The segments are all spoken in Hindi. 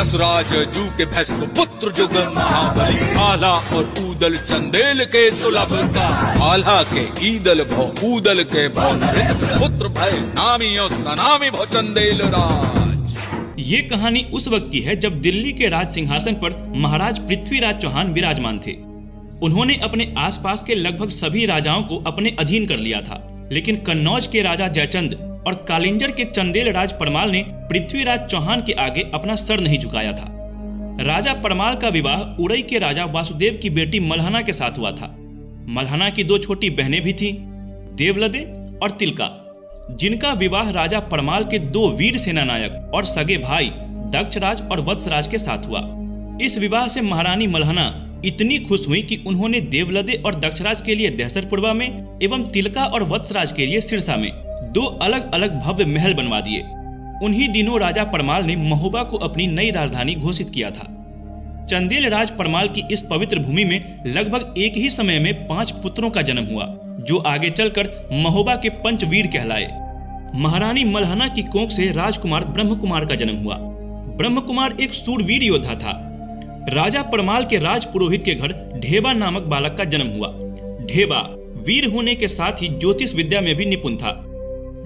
दसराज जू के भैंस पुत्र जुग महाबली, आल्हा और ऊदल चंदेल के सुलभ का, आल्हा के ईदल भौ ऊदल के भौ नरेंद्र पुत्र भय नामी और सनामी भौ चंदेल राज। ये कहानी उस वक्त की है जब दिल्ली के राज सिंहासन पर महाराज पृथ्वीराज चौहान विराजमान थे। उन्होंने अपने आसपास के लगभग सभी राजाओं को अपने अधीन कर लिया था, लेकिन कन्नौज के राजा जयचंद और कालिंजर के चंदेल राज परमाल ने पृथ्वीराज चौहान के आगे अपना सर नहीं झुकाया था। राजा परमाल का विवाह उड़ई के राजा वासुदेव की बेटी मल्हना के साथ हुआ था। मल्हना की 2 छोटी बहनें भी थीं, देवलदे और तिलका, जिनका विवाह राजा परमाल के 2 वीर सेनानायक और सगे भाई दक्षराज और वत्सराज के साथ हुआ। इस विवाह से महारानी मल्हना इतनी खुश हुई कि उन्होंने देवलदे और दक्षराज के लिए दहसरपुरवा में एवं तिलका और वत्सराज के लिए सिरसा में 2 अलग अलग भव्य महल बनवा दिए। उन्हीं दिनों राजा परमाल ने महोबा को अपनी नई राजधानी घोषित किया था। चंदेल राज परमाल की इस पवित्र भूमि में लगभग एक ही समय में 5 पुत्रों का जन्म हुआ, जो आगे चलकर महोबा के पंचवीर कहलाए। महारानी मल्हना की कोख से राजकुमार ब्रह्मकुमार का जन्म हुआ। ब्रह्मकुमार एक शूरवीर योद्धा था। राजा परमाल के राज पुरोहित के घर ढेबा नामक बालक का जन्म हुआ। ढेबा वीर होने के साथ ही ज्योतिष विद्या में भी निपुण था।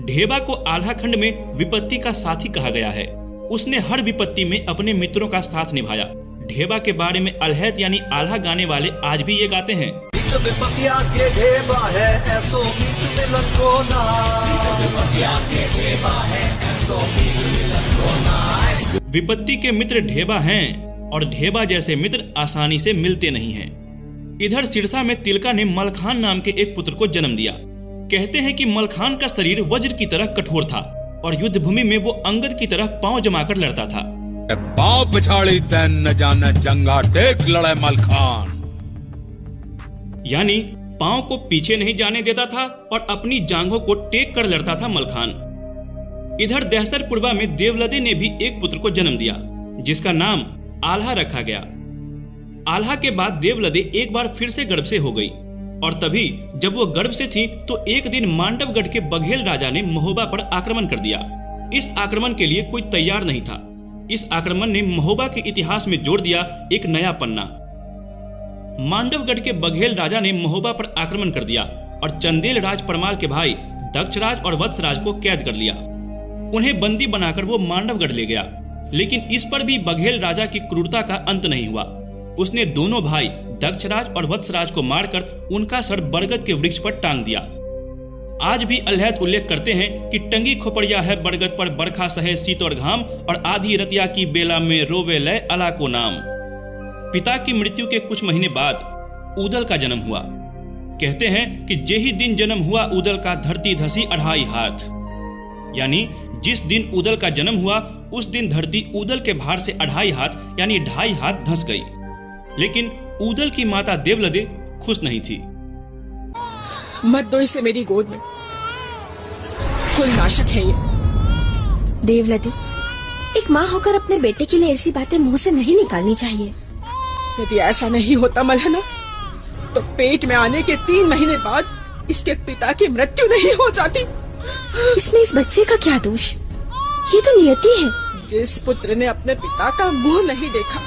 ढेबा को आल्हा खंड में विपत्ति का साथी कहा गया है। उसने हर विपत्ति में अपने मित्रों का साथ निभाया। ढेबा के बारे में अलहैत यानी आल्हा गाने वाले आज भी ये गाते हैं। विपत्ति के मित्र ढेबा हैं और ढेबा जैसे मित्र आसानी से मिलते नहीं हैं। इधर सिरसा में तिलका ने मलखान नाम के एक पुत्र को जन्म दिया। कहते हैं कि मलखान का शरीर वज्र की तरह कठोर था और युद्ध भूमि में वो अंगद की तरह पांव जमाकर लड़ता था। पांव पिछाड़ी तैन न जाने जंगा टेक लड़े मलखान, यानी पांव को पीछे नहीं जाने देता था और अपनी जांघों को टेक कर लड़ता था मलखान। इधर दहसरपुरवा में देवलदे ने भी एक पुत्र को जन्म दिया, जिसका नाम आल्हा रखा गया। आल्हा के बाद देवलदे एक बार फिर से गर्भ से हो गई और तभी जब वो गर्भ से थी तो एक दिन मांडवगढ़ के बघेल राजा ने महोबा पर आक्रमण कर दिया। इस आक्रमण के लिए कोई तैयार नहीं था। इस आक्रमण ने महोबा के इतिहास में जोड़ दिया एक नया पन्ना। मांडवगढ़ के बघेल राजा ने महोबा पर आक्रमण कर दिया और चंदेल राज परमाल के भाई दक्षराज और वत्सराज को कैद कर लिया। उन्हें बंदी बनाकर वो मांडवगढ़ ले गया, लेकिन इस पर भी बघेल राजा की क्रूरता का अंत नहीं हुआ। उसने दोनों भाई दक्षराज और वत्सराज को मारकर उनका सर बरगद के वृक्ष पर टांग दिया। आज भी अलहैत उल्लेख करते हैं कि टंगी खोपड़िया है बरगद पर बरखा सहे शीत और घाम, और आधी रतिया की बेला में रोवे लय अला को नाम। पिता की मृत्यु के कुछ महीने बाद ऊदल का जन्म हुआ। कहते हैं कि जेही दिन जन्म हुआ ऊदल का धरती धसी 2.5 हाथ, यानी जिस दिन ऊदल का जन्म हुआ उस दिन धरती ऊदल के भार से 2.5 हाथ यानी 2.5 हाथ धंस गई। लेकिन ऊदल की माता देवलदे खुश नहीं थी। मत दो इसे मेरी गोद में, कुल नाशक है ये। देवलदे, एक माँ होकर अपने बेटे के लिए ऐसी बातें मुंह से नहीं निकालनी चाहिए। यदि ऐसा नहीं होता मल्हना, तो पेट में आने के 3 महीने बाद इसके पिता की मृत्यु नहीं हो जाती। इसमें इस बच्चे का क्या दोष? ये तो नियति है। जिस पुत्र ने अपने पिता का मुंह नहीं देखा,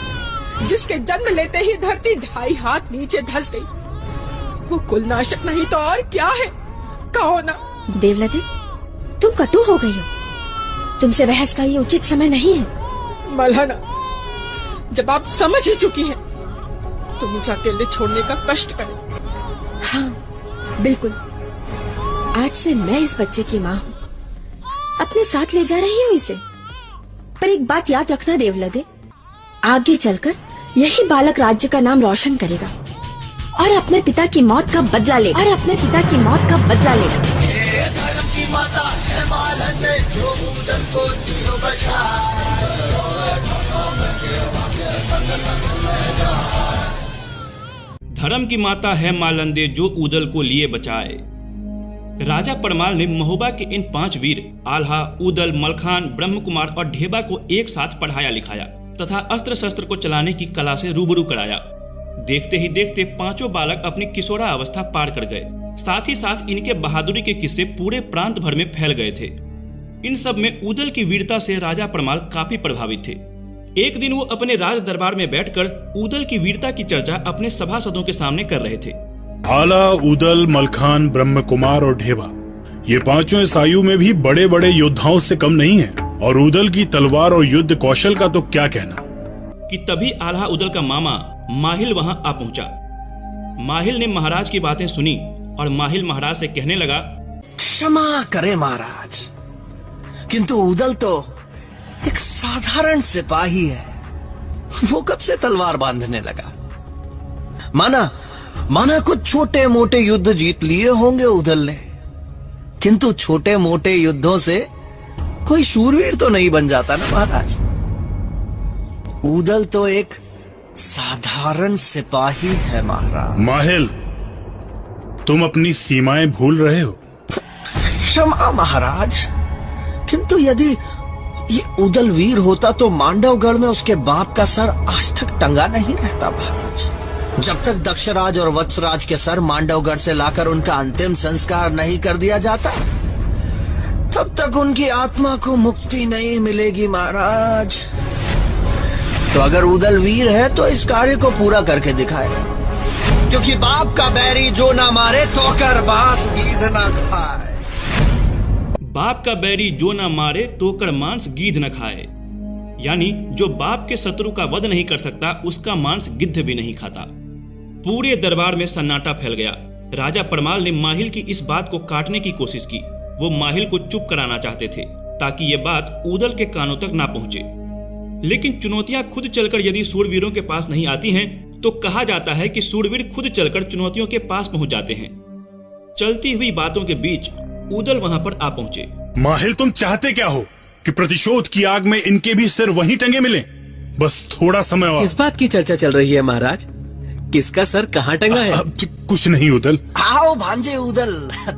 जिसके जन्म लेते ही धरती 2.5 हाथ नीचे धंस गई, वो कुलनाशक नहीं तो और क्या है? कहो ना। देवलदे, तुम कटु हो गई हो। तुमसे बहस का ये उचित समय नहीं है। मल्हना, जब आप समझ ही चुकी हैं, तो मुझे अकेले छोड़ने का कष्ट करें। हाँ, बिल्कुल। आज से मैं इस बच्चे की माँ हूँ, अपने साथ ले जा रही हूँ इसे। पर एक बात याद रखना देवलदे, आगे चलकर यही बालक राज्य का नाम रोशन करेगा और अपने पिता की मौत का बदला लेगा। धर्म की माता है मालंदे, जो ऊदल को तीरों धर्म की माता है मालंदे, जो ऊदल को लिए बचाए। राजा परमाल ने महोबा के इन 5 वीर आल्हा, ऊदल, मलखान, ब्रह्मकुमार और ढेबा को एक साथ पढ़ाया लिखाया तथा अस्त्र शस्त्र को चलाने की कला से रूबरू कराया। देखते ही देखते 5 बालक अपनी किशोरा अवस्था पार कर गए। साथ ही साथ इनके बहादुरी के किस्से पूरे प्रांत भर में फैल गए थे। इन सब में ऊदल की वीरता से राजा परमाल काफी प्रभावित थे। एक दिन वो अपने राज दरबार में बैठकर ऊदल की वीरता की चर्चा अपने सभासदों के सामने कर रहे थे। आला, ऊदल, मलखान, ब्रह्म कुमार और ढेबा, ये पांचों इस आयु में भी बड़े बड़े योद्धाओं से कम नहीं हैं। और ऊदल की तलवार और युद्ध कौशल का तो क्या कहना। कि तभी आल्हा ऊदल का मामा माहिल वहां आ पहुंचा। माहिल ने महाराज की बातें सुनी और माहिल महाराज से कहने लगा, क्षमा करें महाराज, किंतु ऊदल तो एक साधारण सिपाही है। वो कब से तलवार बांधने लगा? माना कुछ छोटे मोटे युद्ध जीत लिए होंगे ऊदल ने, किंतु छोटे मोटे युद्धों से कोई शूरवीर तो नहीं बन जाता ना महाराज। ऊदल तो एक साधारण सिपाही है महाराज। माहिल, तुम अपनी सीमाएं भूल रहे हो। क्षमा महाराज, किंतु यदि ये ऊदल वीर होता तो मांडवगढ़ में उसके बाप का सर आज तक टंगा नहीं रहता महाराज। जब तक दक्षराज और वत्सराज के सर मांडवगढ़ से लाकर उनका अंतिम संस्कार नहीं कर दिया जाता, तब तक उनकी आत्मा को मुक्ति नहीं मिलेगी महाराज। तो अगर ऊदल वीर है तो इस कार्य को पूरा करके दिखाए, क्योंकि बाप का बैरी जो ना मारे तो कर बांस गीध ना खाए। बाप का बैरी जो ना मारे तो कर मांस गीध न खाए। यानी जो बाप के शत्रु का वध नहीं कर सकता उसका मांस गिद्ध भी नहीं खाता। पूरे दरबार में सन्नाटा फैल गया। राजा परमाल ने माहिल की इस बात को काटने की कोशिश की। वो माहिल को चुप कराना चाहते थे ताकि ये बात ऊदल के कानों तक ना पहुंचे। लेकिन चुनौतियां खुद चलकर यदि सूरवीरों के पास नहीं आती हैं, तो कहा जाता है कि सूरवीर खुद चलकर चुनौतियों के पास पहुंच जाते हैं। चलती हुई बातों के बीच ऊदल वहां पर आ पहुंचे। माहिल, तुम चाहते क्या हो कि प्रतिशोध की आग में इनके भी सिर वहीं टंगे मिले? बस थोड़ा समय और। किस बात की चर्चा चल रही है महाराज? किसका सर कहाँ टंगा है? कुछ नहीं ऊदल। आओ भांजे ऊदल,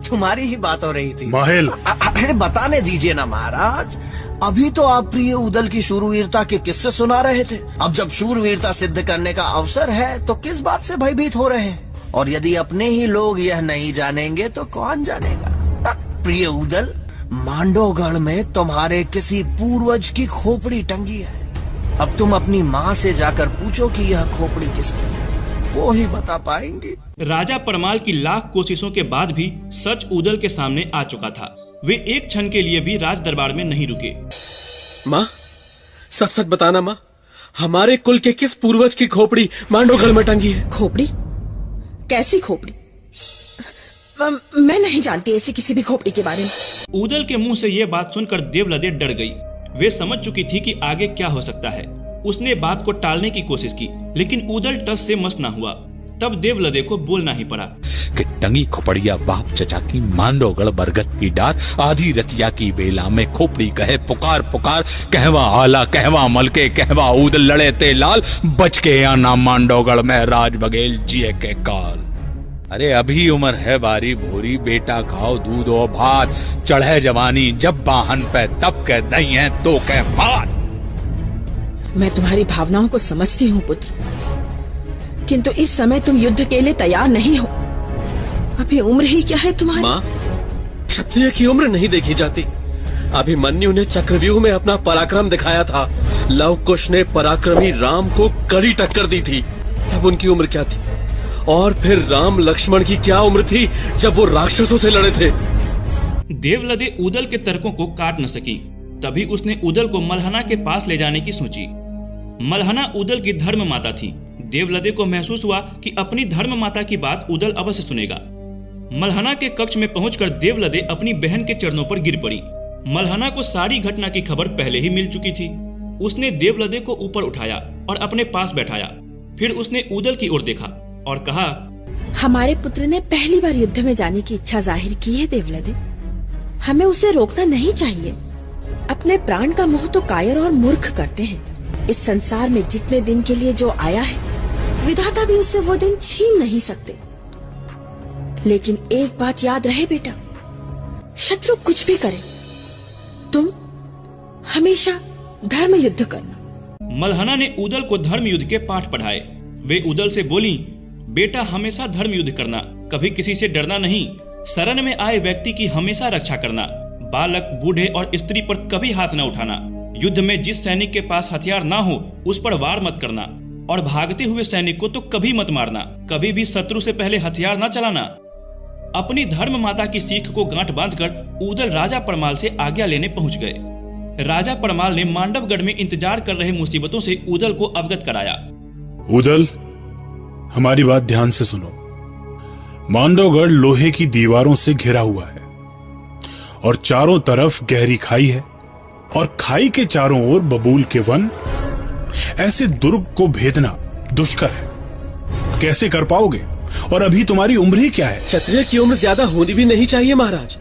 तुम्हारी ही बात हो रही थी। माहिल, अरे बताने दीजिए ना महाराज। अभी तो आप प्रिय ऊदल की शूरवीरता के किस्से सुना रहे थे। अब जब शूरवीरता सिद्ध करने का अवसर है तो किस बात से भयभीत हो रहे हैं? और यदि अपने ही लोग यह नहीं जानेंगे तो कौन जानेगा? प्रिय ऊदल, मांडवगढ़ में तुम्हारे किसी पूर्वज की खोपड़ी टंगी है। अब तुम अपनी माँ से जाकर पूछो कि यह खोपड़ी किसकी है, वो ही बता पाएंगे। राजा परमाल की लाख कोशिशों के बाद भी सच ऊदल के सामने आ चुका था। वे एक क्षण के लिए भी राज दरबार में नहीं रुके। माँ, सच सच बताना माँ, हमारे कुल के किस पूर्वज की खोपड़ी मांडवगढ़ में टंगी है? खोपड़ी? कैसी खोपड़ी? मैं नहीं जानती ऐसी किसी भी खोपड़ी के बारे में। ऊदल के मुंह से यह बात सुनकर देवलदे डर गई। वे समझ चुकी थी कि आगे क्या हो सकता है। उसने बात को टालने की कोशिश की, लेकिन ऊदल टस से मस न हुआ। तब देवलदे को बोलना ही पड़ा कि टंगी खोपड़िया बाप चचा की, मांडवगढ़ बरगद की डार, आधी रतिया की बेला में खोपड़ी कहे पुकार पुकार, कहवा आला कहवा मलके, कहवा ऊदल लड़े ते लाल, बच के आना मांडवगढ़ में राज बघेल जिए के काल। अरे अभी उम्र है बारी भोरी, बेटा खाओ दूध और भात, चढ़े जवानी जब बाहन पे तब कह दही है तो कह मात। मैं तुम्हारी भावनाओं को समझती हूँ पुत्र, किंतु इस समय तुम युद्ध के लिए तैयार नहीं हो। अभी उम्र ही क्या है तुम्हारी? माँ, क्षत्रिय की उम्र नहीं देखी जाती। अभिमन्यु ने चक्रव्यूह में अपना पराक्रम दिखाया था। लव कुश ने पराक्रमी राम को कड़ी टक्कर दी थी, तब उनकी उम्र क्या थी? और फिर राम लक्ष्मण की क्या उम्र थी जब वो राक्षसों से लड़े थे? देवलदे ऊदल के तर्कों को काट न सकी। तभी उसने ऊदल को मलहना के पास ले जाने की सोची। मलहना ऊदल की धर्म माता थी। देवलदे को महसूस हुआ कि अपनी धर्म माता की बात ऊदल अवश्य सुनेगा। मलहना के कक्ष में पहुंचकर देवलदे अपनी बहन के चरणों पर गिर पड़ी। मलहना को सारी घटना की खबर पहले ही मिल चुकी थी। उसने देवलदे को ऊपर उठाया और अपने पास बैठाया। फिर उसने ऊदल की ओर देखा और कहा, हमारे पुत्र ने पहली बार युद्ध में जाने की इच्छा जाहिर की है देवलदे। हमें उसे रोकना नहीं चाहिए। अपने प्राण का मोह तो कायर और मूर्ख करते हैं। इस संसार में जितने दिन के लिए जो आया है, विधाता भी उससे वो दिन छीन नहीं सकते। लेकिन एक बात याद रहे बेटा, शत्रु कुछ भी करे, तुम हमेशा धर्म युद्ध करना। मलहना ने ऊदल को धर्म युद्ध के पाठ पढ़ाए। वे ऊदल से बोली, बेटा हमेशा धर्म युद्ध करना, कभी किसी से डरना नहीं, शरण में आए व्यक्ति की हमेशा रक्षा करना, बालक बूढ़े और स्त्री पर कभी हाथ न उठाना, युद्ध में जिस सैनिक के पास हथियार ना हो उस पर वार मत करना, और भागते हुए सैनिक को तो कभी मत मारना। कभी भी शत्रु से पहले हथियार ना चलाना। अपनी धर्म माता की सीख को गांठ बांधकर ऊदल राजा परमाल से आज्ञा लेने पहुंच गए। राजा परमाल ने मांडवगढ़ में इंतजार कर रहे मुसीबतों से ऊदल को अवगत कराया। ऊदल, हमारी बात ध्यान से सुनो। मांडवगढ़ लोहे की दीवारों से घिरा हुआ है और चारों तरफ गहरी खाई है, और खाई के चारों ओर बबूल के वन। ऐसे दुर्ग को भेदना दुष्कर है, कैसे कर पाओगे? और अभी तुम्हारी उम्र ही क्या है? क्षत्रिय की उम्र ज्यादा होनी भी नहीं चाहिए महाराज।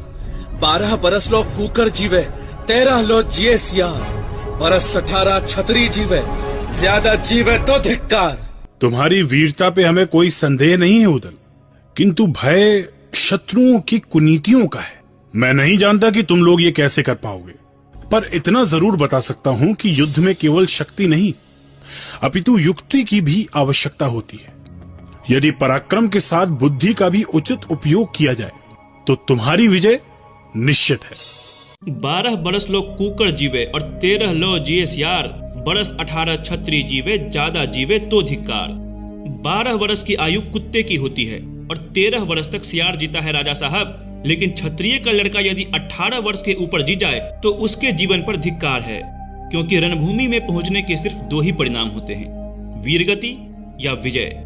12 बरस लो कूकर जीवे, 13 लो जिये सियार, बरस 18 छतरी जीवे, ज्यादा जीवे तो धिक्कार। तुम्हारी वीरता पे हमें कोई संदेह नहीं है ऊदल, किंतु भय शत्रुओं की कुनीतियों का है। मैं नहीं जानता कि तुम लोग ये कैसे कर पाओगे, पर इतना जरूर बता सकता हूं कि युद्ध में केवल शक्ति नहीं अपितु युक्ति की भी आवश्यकता होती है। यदि पराक्रम के साथ बुद्धि का भी उचित उपयोग किया जाए तो तुम्हारी विजय निश्चित है। 12 बरस लो कूकर जीवे और 13 लो जिये सियार, बरस 18 छत्री जीवे, ज्यादा जीवे तो धिक्कार। 12 बरस की आयु कुत्ते की होती है और 13 बरस तक सियार जीता है राजा साहब, लेकिन क्षत्रिय का लड़का यदि 18 वर्ष के ऊपर जी जाए तो उसके जीवन पर धिक्कार है, क्योंकि रणभूमि में पहुंचने के सिर्फ 2 ही परिणाम होते हैं, वीरगति या विजय।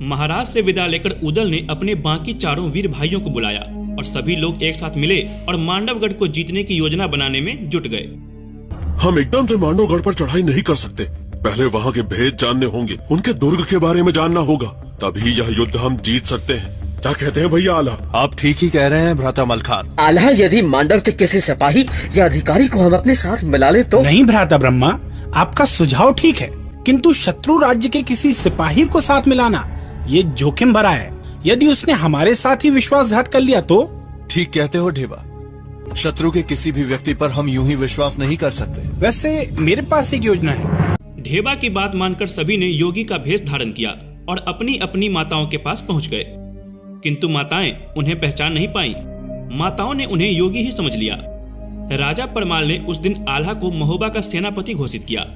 महाराज से विदा लेकर ऊदल ने अपने बाकी चारों वीर भाइयों को बुलाया और सभी लोग एक साथ मिले और मांडवगढ़ को जीतने की योजना बनाने में जुट गए। हम एकदम से मांडवगढ़ पर चढ़ाई नहीं कर सकते, पहले वहाँ के भेद जानने होंगे, उनके दुर्ग के बारे में जानना होगा, तभी यह युद्ध हम जीत सकते हैं। क्या कहते हैं भैया आला? आप ठीक ही कह रहे हैं भ्राता मलखान। आला, यदि मांडव के किसी सिपाही या अधिकारी को हम अपने साथ मिला लें तो? नहीं भ्राता ब्रह्मा, आपका सुझाव ठीक है, किंतु शत्रु राज्य के किसी सिपाही को साथ मिलाना ये जोखिम भरा है। यदि उसने हमारे साथ ही विश्वासघात कर लिया तो? ठीक कहते हो ढेबा, शत्रु के किसी भी व्यक्ति पर हम यूं ही विश्वास नहीं कर सकते। वैसे मेरे पास एक योजना है। ढेबा की बात मानकर सभी ने योगी का भेष धारण किया और अपनी अपनी माताओं के पास पहुंच गए, किंतु माताएं उन्हें पहचान नहीं पाईं। माताओं ने उन्हें योगी ही समझ लिया। राजा परमाल ने उस दिन आल्हा को महोबा का सेनापति घोषित किया।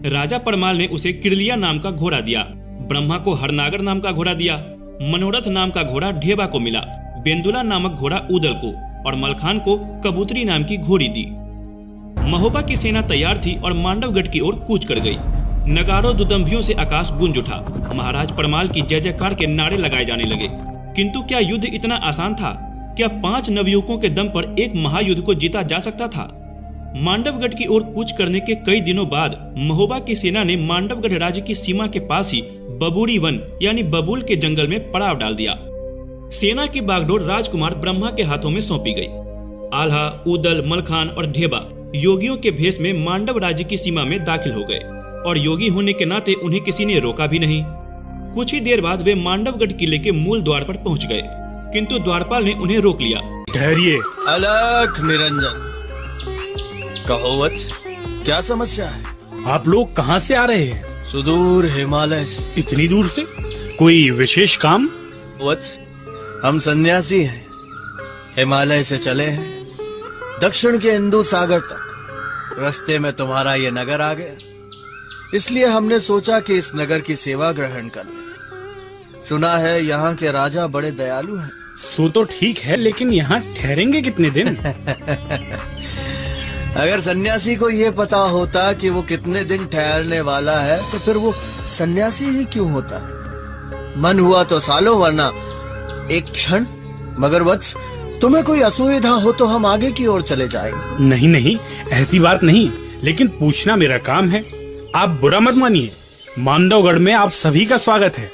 राजा परमाल ने उसे किरलिया नाम का घोड़ा दिया, ब्रह्मा को हरनागर नाम का घोड़ा दिया, मनोरथ नाम का घोड़ा ढेबा को मिला, बेंदुला नामक घोड़ा ऊदल को और मलखान को कबूतरी नाम की घोड़ी दी। महोबा की सेना तैयार थी और मांडवगढ़ की ओर कूच कर गई। नगारों दुदंभियों से आकाश गूंज उठा। महाराज परमाल की जय जयकार के नारे लगाए जाने लगे। किंतु क्या युद्ध इतना आसान था? क्या 5 नवयुवकों के दम पर एक महायुद्ध को जीता जा सकता था? मांडवगढ़ की ओर कूच करने के कई दिनों बाद महोबा की सेना ने मांडवगढ़ राज्य की सीमा के पास ही बबूरी वन यानी बबूल के जंगल में पड़ाव डाल दिया। सेना की बागडोर राजकुमार ब्रह्मा के हाथों में सौंपी गई। आल्हा, ऊदल, मलखान और ढेबा योगियों के भेष में मांडव राज्य की सीमा में दाखिल हो गए और योगी होने के नाते उन्हें किसी ने रोका भी नहीं। कुछ ही देर बाद वे मांडवगढ़ किले के मूल द्वार पर पहुंच गए, किंतु द्वारपाल ने उन्हें रोक लिया। ठहरिए। अलख निरंजन, कहो वत्स, क्या समस्या है? आप लोग कहाँ से आ रहे हैं? सुदूर हिमालय से। इतनी दूर से? कोई विशेष काम? वत्स, हम सन्यासी हैं, हिमालय से चले हैं दक्षिण के हिंदू सागर तक। रास्ते में तुम्हारा ये नगर आ गया, इसलिए हमने सोचा कि इस नगर की सेवा ग्रहण कर लें। सुना है यहाँ के राजा बड़े दयालु हैं। सो तो ठीक है, लेकिन यहाँ ठहरेंगे कितने दिन? अगर सन्यासी को ये पता होता कि वो कितने दिन ठहरने वाला है तो फिर वो सन्यासी ही क्यों होता है? मन हुआ तो सालों, वरना एक क्षण। मगर वत्स, तुम्हें कोई असुविधा हो तो हम आगे की ओर चले जाएंगे। नहीं नहीं, ऐसी बात नहीं, लेकिन पूछना मेरा काम है। आप बुरा मत मानिए, मांडवगढ़ में आप सभी का स्वागत है।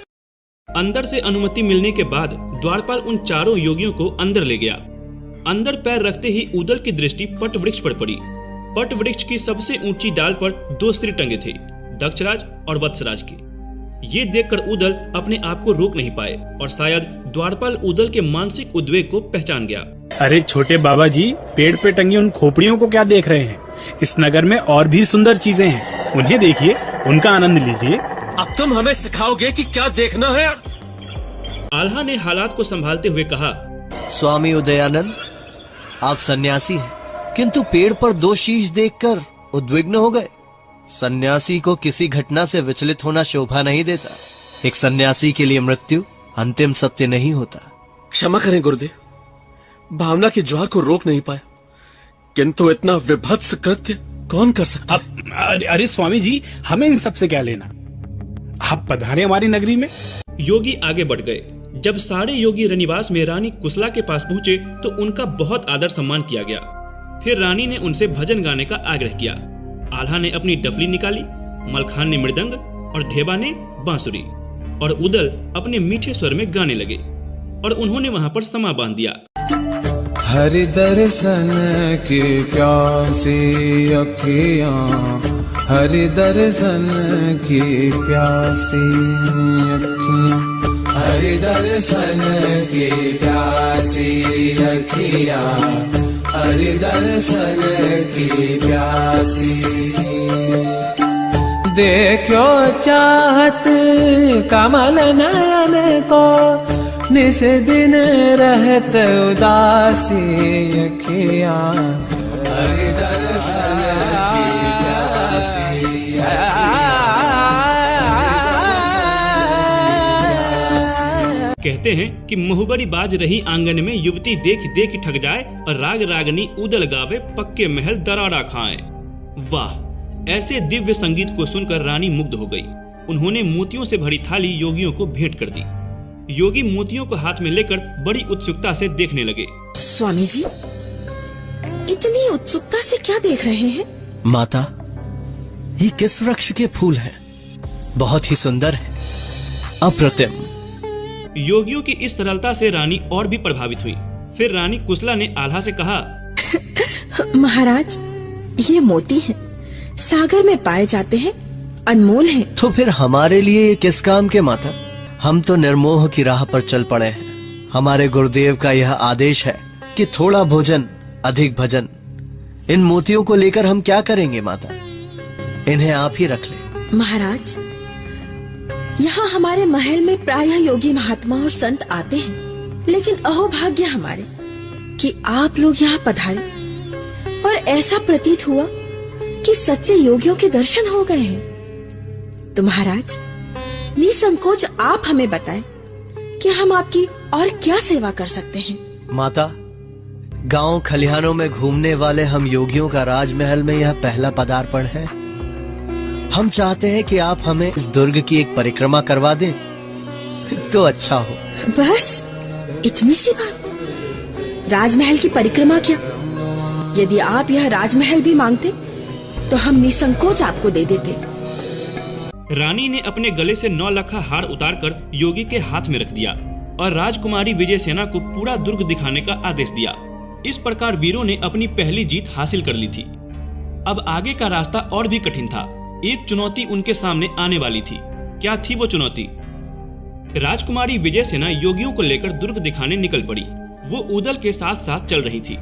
अंदर से अनुमति मिलने के बाद द्वारपाल उन चारों योगियों को अंदर ले गया। अंदर पैर रखते ही ऊदल की दृष्टि पट वृक्ष पर पड़ी। पट वृक्ष की सबसे ऊंची डाल पर 2 सिर टंगे थे, दक्षराज और वत्सराज के। ये देखकर उदल अपने आप को रोक नहीं पाए और शायद द्वारपाल उदल के मानसिक उद्वेग को पहचान गया। अरे छोटे बाबा जी, पेड़ पे टंगी उन खोपड़ियों को क्या देख रहे हैं? इस नगर में और भी सुंदर चीजें हैं, उन्हें देखिए, उनका आनंद लीजिए। अब तुम हमें सिखाओगे कि क्या देखना है? आल्हा ने हालात को संभालते हुए कहा, स्वामी उदयानंद, आप सन्यासी हैं, किंतु पेड़ पर 2 शीश देखकर उद्विग्न हो गए। सन्यासी को किसी घटना से विचलित होना शोभा नहीं देता। एक सन्यासी के लिए मृत्यु अंतिम सत्य नहीं होता। क्षमा करें गुरुदेव, भावना की ज्वार को रोक नहीं पाया, किंतु इतना विभत्स कृत्य कौन कर सकता? अरे स्वामी जी, हमें इन सब से क्या लेना? आप पधारे हमारी नगरी में। योगी आगे बढ़ गए। जब सारे योगी रनिवास में रानी कुशला के पास पहुंचे तो उनका बहुत आदर सम्मान किया गया। फिर रानी ने उनसे भजन गाने का आग्रह किया। आल्हा ने अपनी डफली निकाली, मलखान ने मृदंग और ढेबा ने बांसुरी, और उदल अपने मीठे स्वर में गाने लगे और उन्होंने वहां पर समा बांध दिया। हरि दर्शन की प्यासी अखियाँ, हरि दर्शन की प्यासी अखियाँ, हरि दर्शन की प्यासी अखियाँ, हरि दर्शन की प्यासी। देखो चाहत कमल नयन को, निस दिन रहत उदासी अखियाँ, हरि दर्शन की प्यासी अखियाँ। कहते हैं कि मुहबरी बाज रही आंगन में युवती देख देख ठग जाए और राग रागनी उदल गावे पक्के महल दरारा खाए। वाह, ऐसे दिव्य संगीत को सुनकर रानी मुग्ध हो गई। उन्होंने मोतियों से भरी थाली योगियों को भेंट कर दी। योगी मोतियों को हाथ में लेकर बड़ी उत्सुकता से देखने लगे। स्वामी जी, इतनी उत्सुकता से क्या देख रहे हैं? माता, ये किस वृक्ष के फूल हैं? बहुत ही सुंदर है, अप्रतिम। योगियों की इस सरलता से रानी और भी प्रभावित हुई। फिर रानी कुशला ने आल्हा से कहा, महाराज, ये मोती हैं, सागर में पाए जाते हैं, अनमोल हैं। तो फिर हमारे लिए ये किस काम के माता? हम तो निर्मोह की राह पर चल पड़े हैं। हमारे गुरुदेव का यह आदेश है कि थोड़ा भोजन अधिक भजन। इन मोतियों को लेकर हम क्या करेंगे माता? इन्हें आप ही रख लें। महाराज, यहाँ हमारे महल में प्रायः योगी महात्मा और संत आते हैं, लेकिन अहोभाग्य हमारे कि आप लोग यहाँ पधारे और ऐसा प्रतीत हुआ कि सच्चे योगियों के दर्शन हो गए हैं। तो महाराज, निसंकोच आप हमें बताएं कि हम आपकी और क्या सेवा कर सकते हैं। माता, गांव खलिहानों में घूमने वाले हम योगियों का राजमहल में यह पहला पदार्पण है। हम चाहते हैं कि आप हमें इस दुर्ग की एक परिक्रमा करवा दें तो अच्छा हो। बस इतनी सी बात? राजमहल की परिक्रमा क्या? यदि आप यह राजमहल भी मांगते तो हम निसंकोच आपको दे देते। रानी ने अपने गले से 9 लखा हार उतारकर योगी के हाथ में रख दिया और राजकुमारी विजयसेना को पूरा दुर्ग दिखाने का आदेश दिया। इस प्रकार वीरों ने अपनी पहली जीत हासिल कर ली थी। अब आगे का रास्ता और भी कठिन था। एक चुनौती उनके सामने आने वाली थी। क्या थी वो चुनौती? राजकुमारी विजयसेना योगियों को लेकर दुर्ग दिखाने निकल पड़ी। वो उदल के साथ साथ चल रही थी।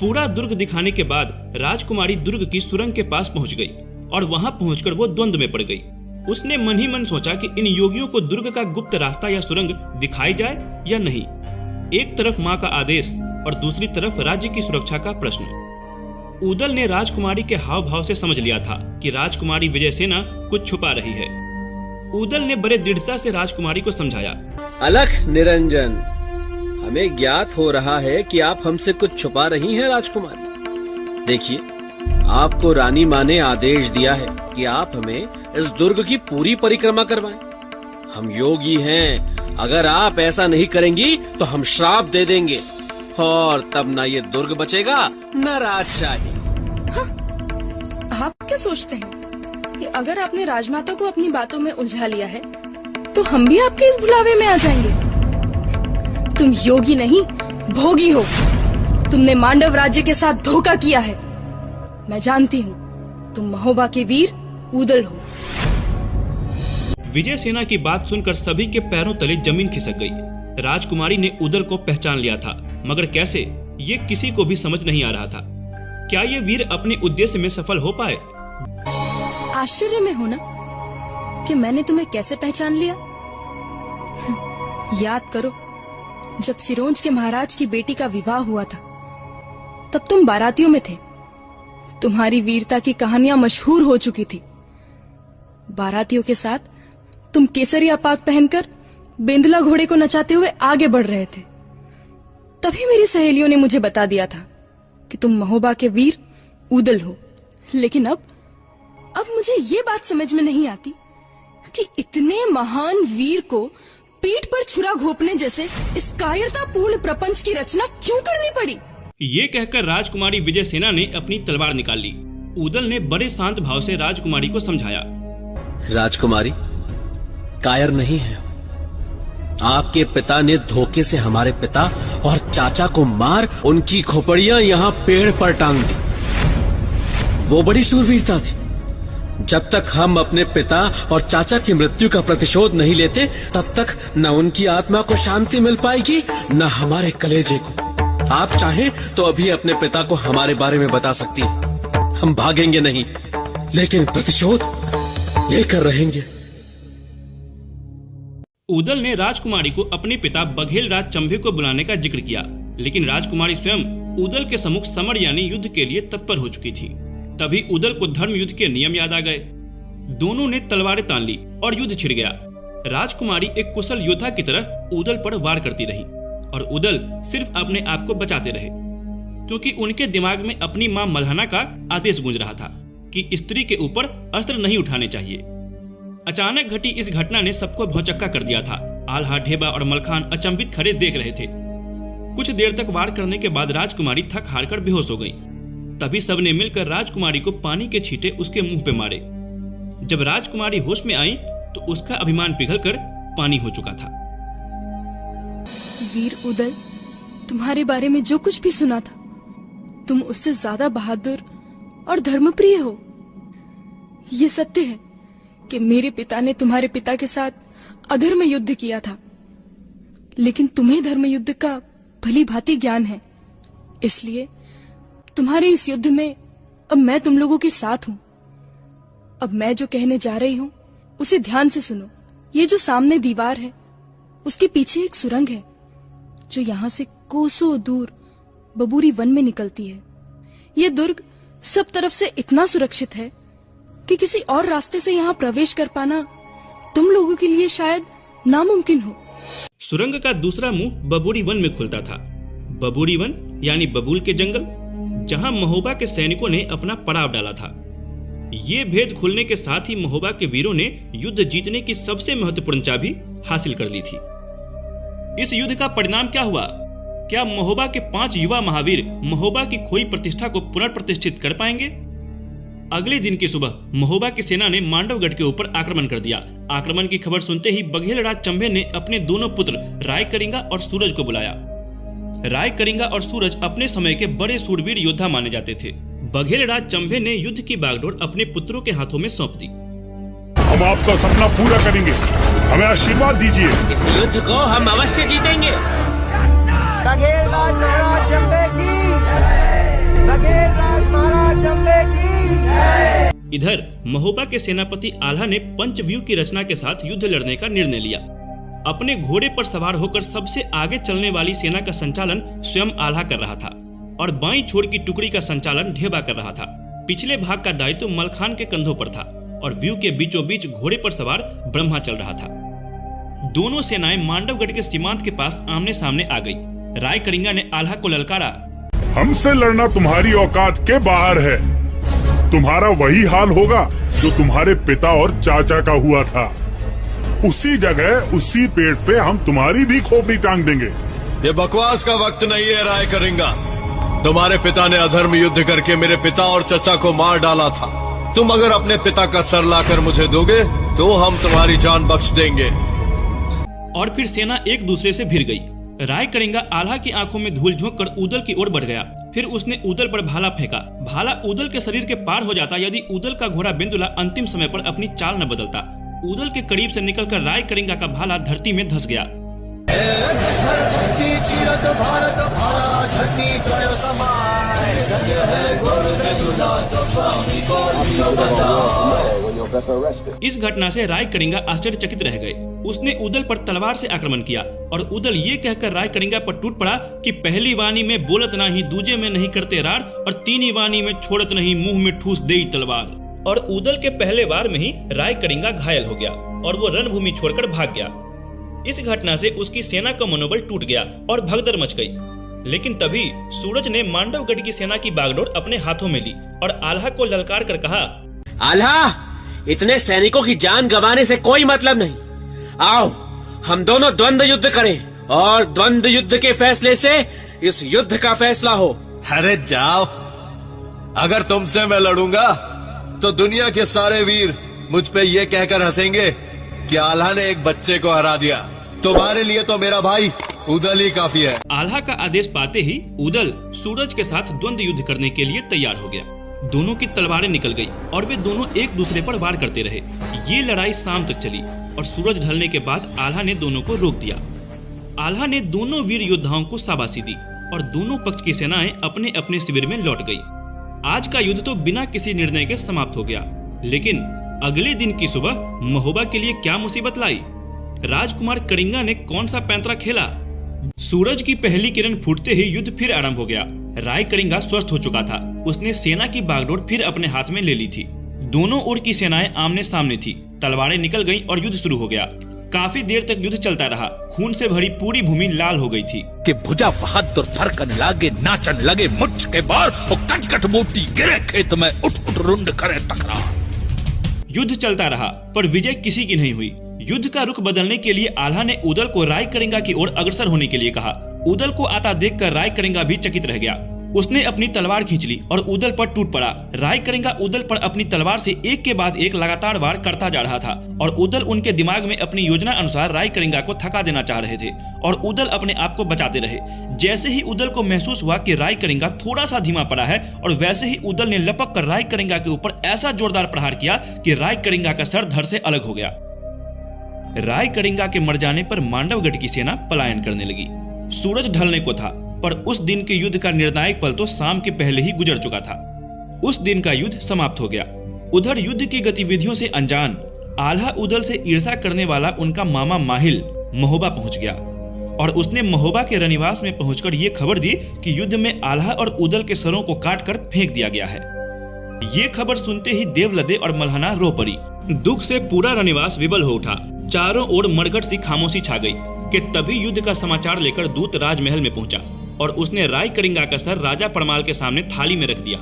पूरा दुर्ग दिखाने के बाद राजकुमारी दुर्ग की सुरंग के पास पहुंच गई और वहां पहुंचकर वो द्वंद्व में पड़ गई। उसने मन ही मन सोचा कि इन योगियों को दुर्ग का गुप्त रास्ता या सुरंग दिखाई जाए या नहीं। एक तरफ माँ का आदेश और दूसरी तरफ राज्य की सुरक्षा का प्रश्न। उदल ने राजकुमारी के हाव भाव से समझ लिया था कि राजकुमारी विजयसेना कुछ छुपा रही है। उदल ने बड़े दृढ़ता से राजकुमारी को समझाया, अलख निरंजन, हमें ज्ञात हो रहा है कि आप हमसे कुछ छुपा रही हैं राजकुमारी। देखिए, आपको रानी माँ ने आदेश दिया है कि आप हमें इस दुर्ग की पूरी परिक्रमा करवाएं। हम योगी हैं, अगर आप ऐसा नहीं करेंगी तो हम श्राप दे देंगे और तब ना ये दुर्ग बचेगा न राजशाही। आप क्या सोचते हैं कि अगर आपने राजमाता को अपनी बातों में उलझा लिया है तो हम भी आपके इस भुलावे में आ जाएंगे? तुम योगी नहीं, भोगी हो। तुमने मांडव राज्य के साथ धोखा किया है। मैं जानती हूँ तुम महोबा के वीर उदल हो। विजय सेना की बात सुनकर सभी के पैरों तले जमीन खिसक गई। राजकुमारी ने उदल को पहचान लिया था, मगर कैसे, ये किसी को भी समझ नहीं आ रहा था। क्या ये वीर अपने उद्देश्य में सफल हो पाए? आश्चर्य में हो ना कि मैंने तुम्हें कैसे पहचान लिया। याद करो, जब सिरोंज के महाराज की बेटी का विवाह हुआ था, तब तुम बारातियों में थे। तुम्हारी वीरता की कहानियां मशहूर हो चुकी थी। बारातियों के साथ तुम केसरिया पाग पहनकर बेंदुला घोड़े को नचाते हुए आगे बढ़ रहे थे। तभी मेरी सहेलियों ने मुझे बता दिया था कि तुम महोबा के वीर उदल हो। लेकिन अब मुझे ये बात समझ में नहीं आती कि इतने महान वीर को पीठ पर छुरा घोंपने जैसे इस कायरतापूर्ण प्रपंच की रचना क्यों करनी पड़ी। ये कहकर राजकुमारी विजय सेना ने अपनी तलवार निकाल ली। उदल ने बड़े शांत भाव से राजकुमारी को समझाया। राजकुमारी, कायर नहीं है। आपके पिता ने धोखे से हमारे पिता और चाचा को मार उनकी खोपड़ियां यहाँ पेड़ पर टांग दी। वो बड़ी शूरवीरता थी। जब तक हम अपने पिता और चाचा की मृत्यु का प्रतिशोध नहीं लेते, तब तक न उनकी आत्मा को शांति मिल पाएगी, न हमारे कलेजे को। आप चाहें तो अभी अपने पिता को हमारे बारे में बता सकती हैं। हम भागेंगे नहीं, लेकिन प्रतिशोध लेकर रहेंगे। उदल ने राजकुमारी को अपने पिता बघेल राज चंबे को बुलाने का जिक्र किया, लेकिन राजकुमारी स्वयं उदल के सम्मुख समर यानी युद्ध के लिए तत्पर हो चुकी थी। तभी उदल को धर्म युद्ध के नियम याद आ गए। दोनों ने तलवारें तान ली और युद्ध छिड़ गया। राजकुमारी एक कुशल योद्धा की तरह उदल पर वार करती रही और उदल सिर्फ अपने आप को बचाते रहे, क्योंकि उनके दिमाग में अपनी मां मल्हना का आदेश गूंज रहा था कि स्त्री के ऊपर अस्त्र नहीं उठाने चाहिए। अचानक घटी इस घटना ने सबको भौचक्का कर दिया था। आल्हा, ढेबा और मलखान अचंभित खड़े देख रहे थे। कुछ देर तक वार करने के बाद राजकुमारी थक हार कर बेहोश हो गई। तभी सबने मिलकर राजकुमारी को पानी के छींटे उसके मुंह पे मारे। जब राजकुमारी होश में आई तो उसका अभिमान पिघलकर पानी हो चुका था। वीर उदल, तुम्हारे बारे में जो कुछ भी सुना था, तुम उससे ज्यादा बहादुर और धर्मप्रिय हो। ये सत्य है कि मेरे पिता ने तुम्हारे पिता के साथ अधर्म युद्ध किया था, लेकिन तुम्हें धर्म युद्ध का भली भांति ज्ञान है। इसलिए तुम्हारे इस युद्ध में अब मैं तुम लोगों के साथ हूं। अब मैं जो कहने जा रही हूं उसे ध्यान से सुनो। ये जो सामने दीवार है, उसके पीछे एक सुरंग है जो यहाँ से कोसों दूर बबूरी वन में निकलती है। ये दुर्ग सब तरफ से इतना सुरक्षित है कि किसी और रास्ते से यहाँ प्रवेश कर पाना तुम लोगों के लिए शायद नामुमकिन हो। सुरंग का दूसरा मुंह बबूरी वन में खुलता था। बबूरी वन यानी बबूल के जंगल, जहां महोबा के सैनिकों ने अपना पड़ाव डाला था। ये भेद खुलने के साथ ही महोबा के वीरों ने युद्ध जीतने की सबसे महत्वपूर्ण चाबी हासिल कर ली थी। इस युद्ध का परिणाम क्या हुआ? क्या महोबा के 5 युवा महावीर महोबा की खोई प्रतिष्ठा को पुनर्प्रतिष्ठित कर पाएंगे? अगले दिन की सुबह महोबा की सेना ने मांडवगढ़ के ऊपर आक्रमण कर दिया। आक्रमण की खबर सुनते ही बघेल राज चंबे ने अपने दोनों पुत्र राय करिंगा और सूरज को बुलाया। राय करिंगा और सूरज अपने समय के बड़े सूरवीर योद्धा माने जाते थे। बघेल राज चंबे ने युद्ध की बागडोर अपने पुत्रों के हाथों में सौंप दी। हम आपका सपना पूरा करेंगे, हमें आशीर्वाद दीजिए। इस युद्ध को हम अवश्य जीतेंगे। बघेल राज महाराज चंबे की जय। बघेल राज महाराज चंबे की जय। इधर महोबा के सेनापति आल्हा ने पंचव्यूह की रचना के साथ युद्ध लड़ने का निर्णय लिया। अपने घोड़े पर सवार होकर सबसे आगे चलने वाली सेना का संचालन स्वयं आल्हा कर रहा था और बाईं छोर की टुकड़ी का संचालन ढेबा कर रहा था। पिछले भाग का दायित्व मलखान के कंधों पर था और व्यू के बीचों बीच घोड़े पर सवार ब्रह्मा चल रहा था। दोनों सेनाएं मांडवगढ़ के सीमांत के पास आमने सामने आ गई। राय करिंगा ने आल्हा को ललकारा, हमसे लड़ना तुम्हारी औकात के बाहर है। तुम्हारा वही हाल होगा जो तुम्हारे पिता और चाचा का हुआ था। उसी जगह उसी पेड़ पे हम तुम्हारी भी खोपड़ी टांग देंगे। ये बकवास का वक्त नहीं है राय करिंगा। तुम्हारे पिता ने अधर्म युद्ध करके मेरे पिता और चचा को मार डाला था। तुम अगर अपने पिता का सर लाकर मुझे दोगे तो हम तुम्हारी जान बख्श देंगे। और फिर सेना एक दूसरे से भिड़ गई। राय करिंगा आल्हा की आंखों में धूल झोंककर उदल की ओर बढ़ गया। फिर उसने उदल पर भाला फेंका। भाला उदल के शरीर के पार हो जाता यदि उदल का घोड़ा बेंदुला अंतिम समय पर अपनी चाल न बदलता। उदल के करीब से निकलकर राय कलिंगा का भाला धरती में धंस गया। इस घटना से राय कलिंगा आश्चर्यचकित रह गए। उसने उदल पर तलवार से आक्रमण किया और उदल ये कहकर राय कलिंगा पर टूट पड़ा कि पहली वाणी में बोलत नहीं, दूजे में नहीं करते रार, और तीनी वाणी में छोड़त नहीं, मुंह में ठूस देई तलवार। और उदल के पहले वार में ही राय कलिंगा घायल हो गया और वो रणभूमि छोड़कर भाग गया। इस घटना से उसकी सेना का मनोबल टूट गया और भगदड़ मच गई। लेकिन तभी सूरज ने मांडवगढ़ की सेना की बागडोर अपने हाथों में ली और आल्हा को ललकार कर कहा, आल्हा, इतने सैनिकों की जान गंवाने से कोई मतलब नहीं। आओ हम दोनों द्वंद्व युद्ध करें और द्वंद्व युद्ध के फैसले से इस युद्ध का फैसला हो। अरे जाओ, अगर तुमसे मैं लड़ूंगा तो दुनिया के सारे वीर मुझ पे ये कहकर हंसेंगे कि आल्हा ने एक बच्चे को हरा दिया। तुम्हारे लिए तो मेरा भाई उदल ही काफी है। आल्हा का आदेश पाते ही उदल सूरज के साथ द्वंद्व युद्ध करने के लिए तैयार हो गया। दोनों की तलवारें निकल गई और वे दोनों एक दूसरे पर वार करते रहे। ये लड़ाई शाम तक चली और सूरज ढलने के बाद आल्हा ने दोनों को रोक दिया। आल्हा ने दोनों वीर योद्धाओं को शाबाशी दी और दोनों पक्ष की सेनाएं अपने अपने शिविर में लौट गई। आज का युद्ध तो बिना किसी निर्णय के समाप्त हो गया। लेकिन अगले दिन की सुबह महोबा के लिए क्या मुसीबत लाई? राजकुमार कलिंगा ने कौन सा पैंतरा खेला? सूरज की पहली किरण फूटते ही युद्ध फिर आरंभ हो गया। राय कलिंगा स्वस्थ हो चुका था। उसने सेना की बागडोर फिर अपने हाथ में ले ली थी। दोनों ओर की सेनाएं आमने सामने थी। तलवारें निकल गईं और युद्ध शुरू हो गया। काफी देर तक युद्ध चलता रहा। खून से भरी पूरी भूमि लाल हो गई थी। कि भुजा बहादुर फरकन लागे, नाचन लगे मुझ के बार, और कट कट मोती गिरे खेत में, उठ उठ रुंड करे तकरार। युद्ध चलता रहा पर विजय किसी की नहीं हुई। युद्ध का रुख बदलने के लिए आल्हा ने उदल को राय कलिंगा की ओर अग्रसर होने के लिए कहा। उदल को आता देखकर राय कलिंगा भी चकित रह गया। उसने अपनी तलवार खींच ली और उदल पर टूट पड़ा। राय कलिंगा उदल पर अपनी तलवार से एक के बाद एक लगातार वार करता जा रहा था और उदल उनके दिमाग में अपनी योजना अनुसार राय कलिंगा को थका देना चाह रहे थे और उदल अपने आप को बचाते रहे। जैसे ही उदल को महसूस हुआ कि राय कलिंगा थोड़ा सा धीमा पड़ा है और वैसे ही उदल ने लपक कर राय कलिंगा के ऊपर ऐसा जोरदार प्रहार किया कि राय कलिंगा का सर धड़ से अलग हो गया। राय कलिंगा के मर जाने पर मांडवगढ़ की सेना पलायन करने लगी। सूरज ढलने को था पर उस दिन के युद्ध का निर्णायक पल तो शाम के पहले ही गुजर चुका था। उस दिन का युद्ध समाप्त हो गया। उधर युद्ध की गतिविधियों से अनजान आल्हा उदल से ईर्ष्या करने वाला उनका मामा माहिल महोबा पहुंच गया और उसने महोबा के रनिवास में पहुंचकर ये खबर दी कि युद्ध में आल्हा और उदल के सरों को काटकर फेंक दिया गया है। ये खबर सुनते ही देवलदे और मल्हना रो पड़ी। दुख से पूरा रनिवास विवल हो उठा। चारों ओर मरघट सी खामोशी छा गई कि तभी युद्ध का समाचार लेकर दूत राजमहल में पहुंचा और उसने राय कलिंगा का सर राजा परमाल के सामने थाली में रख दिया।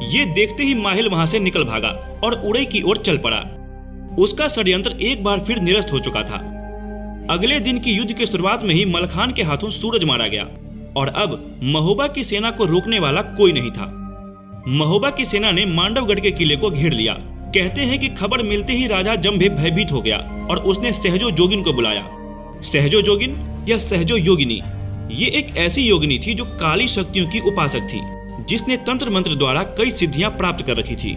ये देखते ही माहिल वहां से निकल भागा और उड़ई की ओर चल पड़ा। उसका षड्यंत्र एक बार फिर निरस्त हो चुका था। अगले दिन की युद्ध की शुरुआत में ही मलखान के हाथों सूरज मारा गया और अब महोबा की सेना को रोकने वाला कोई नहीं था। महोबा की सेना ने मांडवगढ़ के किले को घेर लिया। कहते हैं कि खबर मिलते ही राजा जम्भे भयभीत हो गया और उसने सहजो जोगिन को बुलाया। सहजो जोगिन या सहजो योगिनी ये एक ऐसी योगिनी थी जो काली शक्तियों की उपासक थी, जिसने तंत्र मंत्र द्वारा कई सिद्धियां प्राप्त कर रखी थी।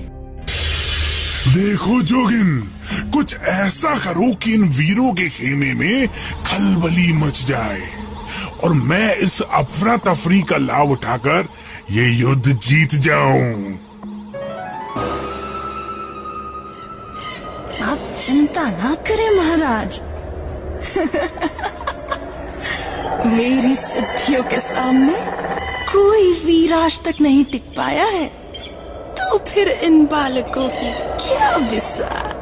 देखो जोगिन, कुछ ऐसा करो कि इन वीरों के खेमे में खलबली मच जाए और मैं इस अफरा तफरी का लाभ उठाकर ये युद्ध जीत जाऊं। आप चिंता ना करें महाराज। मेरी सिद्धियों के सामने कोई वीर आज तक नहीं टिक पाया है, तो फिर इन बालकों की क्या बिसात।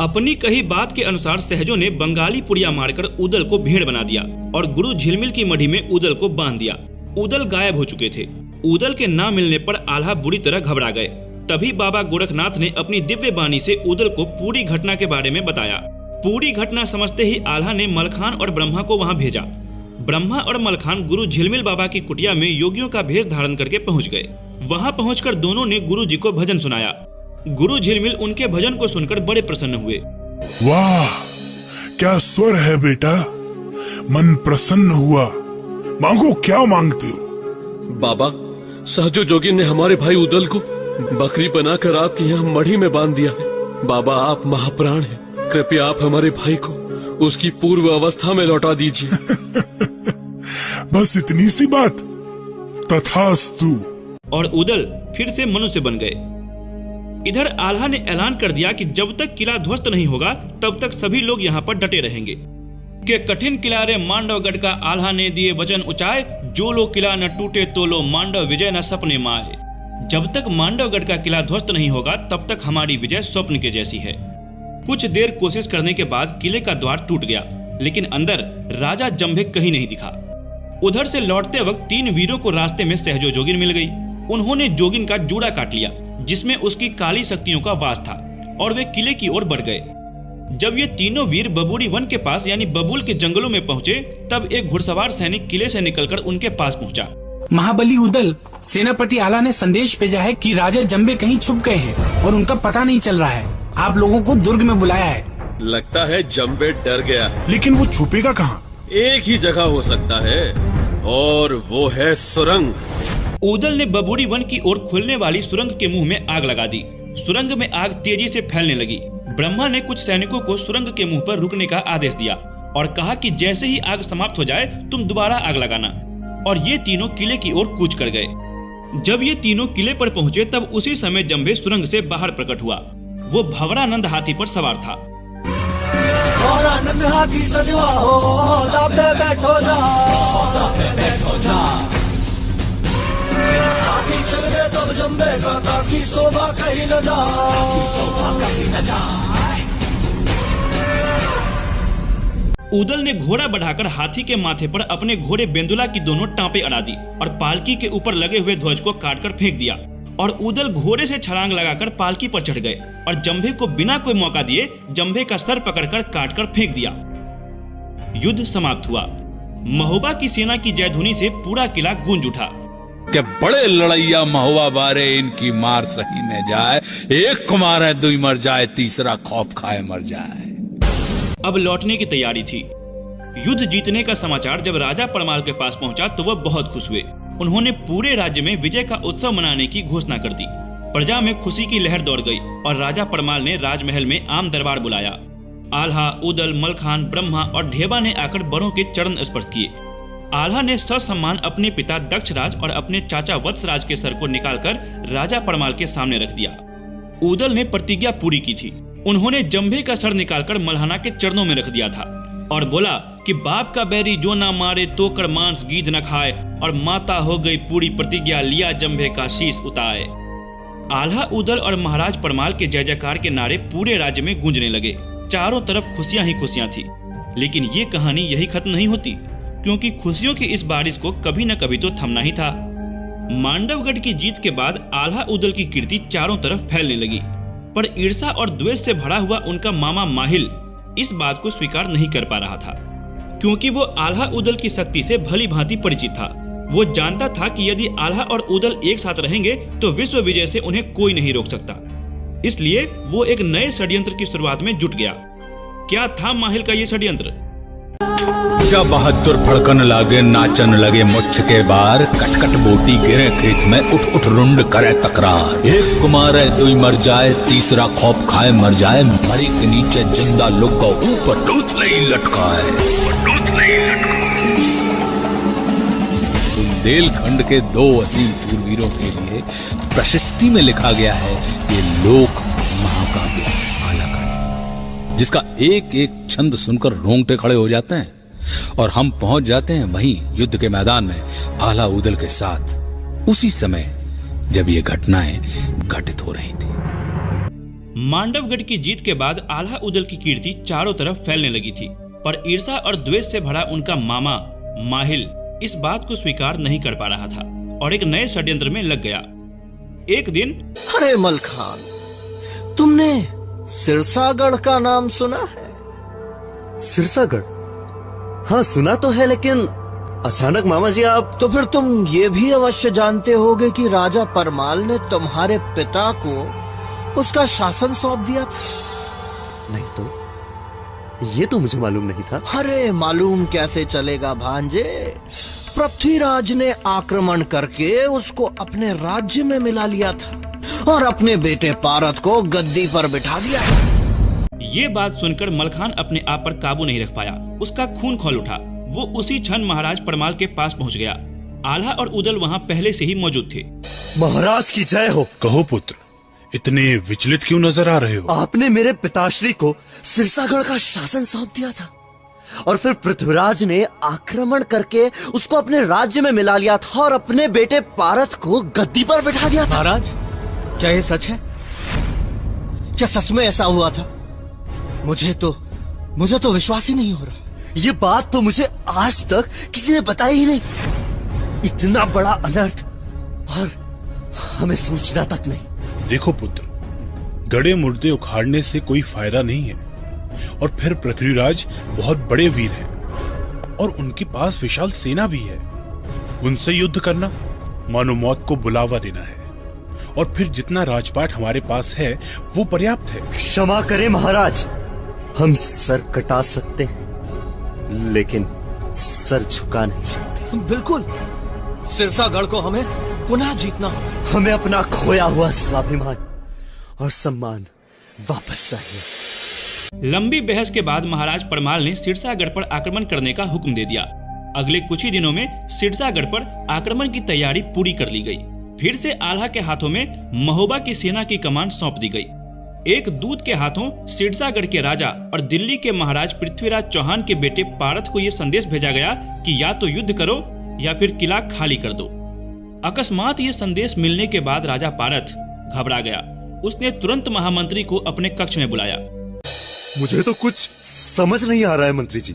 अपनी कही बात के अनुसार सहजो ने बंगाली पुड़िया मारकर उदल को भेड़ बना दिया और गुरु झिलमिल की मढ़ी में उदल को बांध दिया। उदल गायब हो चुके थे। उदल के ना मिलने पर आल्हा बुरी तरह घबरा गए। तभी बाबा गोरखनाथ ने अपनी दिव्य बाणी से उदल को पूरी घटना के बारे में बताया। पूरी घटना समझते ही आल्हा ने मलखान और ब्रह्मा को वहां भेजा। ब्रह्मा और मलखान गुरु झिलमिल बाबा की कुटिया में योगियों का भेष धारण करके पहुंच गए। वहां पहुंचकर दोनों ने गुरु जी को भजन सुनाया। गुरु झिलमिल उनके भजन को सुनकर बड़े प्रसन्न हुए। वाह, क्या स्वर है बेटा, मन प्रसन्न हुआ। मांगो, क्या मांगते हो? बाबा, सहजो जोगिन ने हमारे भाई उदल को बकरी बनाकर आपके यहाँ मढ़ी में बांध दिया है। बाबा आप महाप्राण हैं, कृपया आप हमारे भाई को उसकी पूर्व अवस्था में लौटा दीजिए। बस इतनी सी बात? तथास्तु। और उदल फिर से मनुष्य बन गए। इधर आल्हा ने ऐलान कर दिया कि जब तक किला ध्वस्त नहीं होगा तब तक सभी लोग यहाँ पर डटे रहेंगे। के कठिन किनारे मांडवगढ़ का आल्हा ने दिए वचन उचाए, जो लो किला न टूटे तो लो मांडव विजय न सपने माए। जब तक मांडवगढ़ का किला ध्वस्त नहीं होगा तब तक हमारी विजय स्वप्न के जैसी है। कुछ देर कोशिश करने के बाद किले का द्वार टूट गया, लेकिन अंदर राजा जंभे कहीं नहीं दिखा। उधर से लौटते वक्त 3 वीरों को रास्ते में सहजो जोगिन मिल गई। उन्होंने जोगिन का जूड़ा काट लिया, जिसमें उसकी काली शक्तियों का वास था, और वे किले की ओर बढ़ गए। जब ये तीनों वीर बबूरी वन के पास यानी बबूल के जंगलों में पहुंचे, तब एक घुड़सवार सैनिक किले से निकलकर उनके पास पहुंचा। महाबली उदल, सेनापति आला ने संदेश भेजा है कि राजा जंबे कहीं छुप गए हैं और उनका पता नहीं चल रहा है। आप लोगों को दुर्ग में बुलाया है। लगता है जंबे डर गया है। लेकिन वो छुपेगा कहाँ? एक ही जगह हो सकता है, और वो है सुरंग। उदल ने बबूरी वन की ओर खुलने वाली सुरंग के मुंह में आग लगा दी। सुरंग में आग तेजी से फैलने लगी। ब्रह्मा ने कुछ सैनिकों को सुरंग के मुंह पर रुकने का आदेश दिया और कहा कि जैसे ही आग समाप्त हो जाए तुम दोबारा आग लगाना। और ये तीनों किले की ओर कूच कर गए। जब ये तीनों किले पर पहुंचे तब उसी समय जंबे सुरंग से बाहर प्रकट हुआ। वो भंवरानंद हाथी पर सवार था। भंवरानंद हाथी सजवा हो, दाबे बैठो जा, बैठो जा। हाथी चल गए तब जंबे का ताकि शोभा कहीं न जाए। उदल ने घोड़ा बढ़ाकर हाथी के माथे पर अपने घोड़े बेंदुला की दोनों टांपे अड़ा दी और पालकी के ऊपर लगे हुए ध्वज को काटकर फेंक दिया। और उदल घोड़े से छलांग लगाकर पालकी पर चढ़ गए और जंभे को बिना कोई मौका दिए जंभे का सर पकड़कर काटकर फेंक दिया। युद्ध समाप्त हुआ। महोबा की सेना की जयध्वनि से पूरा किला गूंज उठा। के बड़े लड़ैया महुआ बारे, इनकी मार सही न जाए। एक को मारे दुई मर जाए, तीसरा खौफ खाए मर जाए। अब लौटने की तैयारी थी। युद्ध जीतने का समाचार जब राजा परमाल के पास पहुंचा तो वह बहुत खुश हुए। उन्होंने पूरे राज्य में विजय का उत्सव मनाने की घोषणा कर दी। प्रजा में खुशी की लहर दौड़ गई और राजा परमाल ने राजमहल में आम दरबार बुलाया। आल्हा, उदल, मलखान, ब्रह्मा और ढेबा ने आकर बड़ों के चरण स्पर्श किए। आल्हा ने ससम्मान अपने पिता दक्षराज और अपने चाचा वत्सराज के सर को निकालकर राजा परमाल के सामने रख दिया। उदल ने प्रतिज्ञा पूरी की थी। उन्होंने जंभे का सर निकालकर मल्हाना के चरणों में रख दिया था और बोला कि बाप का बैरी जो ना मारे तो कर मांस गीध न खाए, और माता हो गई पूरी प्रतिज्ञा, लिया जंभे का शीश उताए। आल्हा, उदल और महाराज परमाल के जय जयकार के नारे पूरे राज्य में गूंजने लगे। चारों तरफ खुशियां ही खुशियां थी। लेकिन ये कहानी यही खत्म नहीं होती, क्योंकि खुशियों की इस बारिश को कभी न कभी तो थमना ही था। मांडवगढ़ की जीत के बाद आल्हा उदल की कीर्ति चारों तरफ फैलने लगी, पर ईर्षा और द्वेष से भरा हुआ उनका मामा माहिल इस बात को स्वीकार नहीं कर पा रहा था, क्योंकि वो आल्हा उदल की शक्ति से भली भांति परिचित था। वो जानता था कि यदि आल्हा और उदल एक साथ रहेंगे तो विश्व विजय से उन्हें कोई नहीं रोक सकता। इसलिए वो एक नए षड्यंत्र की शुरुआत में जुट गया। क्या था माहिल का ये षड्यंत्र? जब बहादुर फड़कन लागे, नाचन लगे मुच्छ के बार, कटकट बोटी गिरे खेत में, उठ उठ रुंड करे तकरार। एक कुमार है दुई मर जाए, तीसरा खौफ खाए मर जाए, मरी के नीचे जिंदा लोग को ऊपर लूट नहीं लटकाए। बुंदेलखंड के 2 असीम शूरवीरों के लिए प्रशस्ति में लिखा गया है ये लोक महाकाव्य आलाखंड, जिसका एक एक छंद सुनकर रोंगटे खड़े हो जाते हैं और हम पहुंच जाते हैं वहीं युद्ध के मैदान में आल्हा उदल के साथ, उसी समय जब ये घटनाएं घटित हो रही थी। मांडवगढ़ की जीत के बाद आल्हा उदल की कीर्ति चारों तरफ फैलने लगी थी, पर ईर्षा और द्वेष से भरा उनका मामा माहिल इस बात को स्वीकार नहीं कर पा रहा था और एक नए षड्यंत्र में लग गया। एक दिन, अरे मलखान, तुमने सिरसागढ़ का नाम सुना है? सिरसागढ़? हाँ सुना तो है, लेकिन अचानक मामा जी आप। तो फिर तुम ये भी अवश्य जानते होगे कि राजा परमाल ने तुम्हारे पिता को उसका शासन सौंप दिया था। नहीं तो ये तो मुझे मालूम नहीं था। अरे मालूम कैसे चलेगा भांजे? पृथ्वीराज ने आक्रमण करके उसको अपने राज्य में मिला लिया था और अपने बेटे पारत को गद्दी पर बिठा दिया। ये बात सुनकर मलखान अपने आप पर काबू नहीं रख पाया। उसका खून खौल उठा। वो उसी क्षण महाराज परमाल के पास पहुंच गया। आल्हा और उदल वहां पहले से ही मौजूद थे। महाराज की जय हो। कहो पुत्र, इतने विचलित क्यों नजर आ रहे हो? आपने मेरे पिताश्री को सिरसागढ़ का शासन सौंप दिया था और फिर पृथ्वीराज ने आक्रमण करके उसको अपने राज्य में मिला लिया था और अपने बेटे पारत को गद्दी पर बिठा दिया था। महाराज, क्या ये सच है? क्या सच में ऐसा हुआ था? मुझे तो विश्वास ही नहीं हो रहा। ये बात तो मुझे आज तक किसी ने बताई ही नहीं। इतना बड़ा अनर्थ और हमें सूचना तक नहीं। देखो पुत्र, गड़े मुर्दे उखाड़ने से कोई फायदा नहीं है। और फिर पृथ्वीराज बहुत बड़े वीर हैं और उनके पास विशाल सेना भी है। उनसे युद्ध करना मानो मौत को बुलावा देना है। और फिर जितना राजपाट हमारे पास है वो पर्याप्त है। क्षमा करें महाराज, हम सर कटा सकते हैं लेकिन सर झुका नहीं सकते। बिल्कुल, सिरसागढ़ को हमें पुनः जीतना होगा। हमें अपना खोया हुआ स्वाभिमान और सम्मान वापस चाहिए। लंबी बहस के बाद महाराज परमाल ने सिरसागढ़ पर आक्रमण करने का हुक्म दे दिया। अगले कुछ ही दिनों में सिरसागढ़ पर आक्रमण की तैयारी पूरी कर ली गई। फिर से आल्हा के हाथों में महोबा की सेना की कमान सौंप दी गई। एक दूत के हाथों सिरसागढ़ के राजा और दिल्ली के महाराज पृथ्वीराज चौहान के बेटे पारत को यह संदेश भेजा गया कि या तो युद्ध करो या फिर किला खाली कर दो। अकस्मात ये संदेश मिलने के बाद राजा पारत घबरा गया। उसने तुरंत महामंत्री को अपने कक्ष में बुलाया। मुझे तो कुछ समझ नहीं आ रहा है मंत्री जी।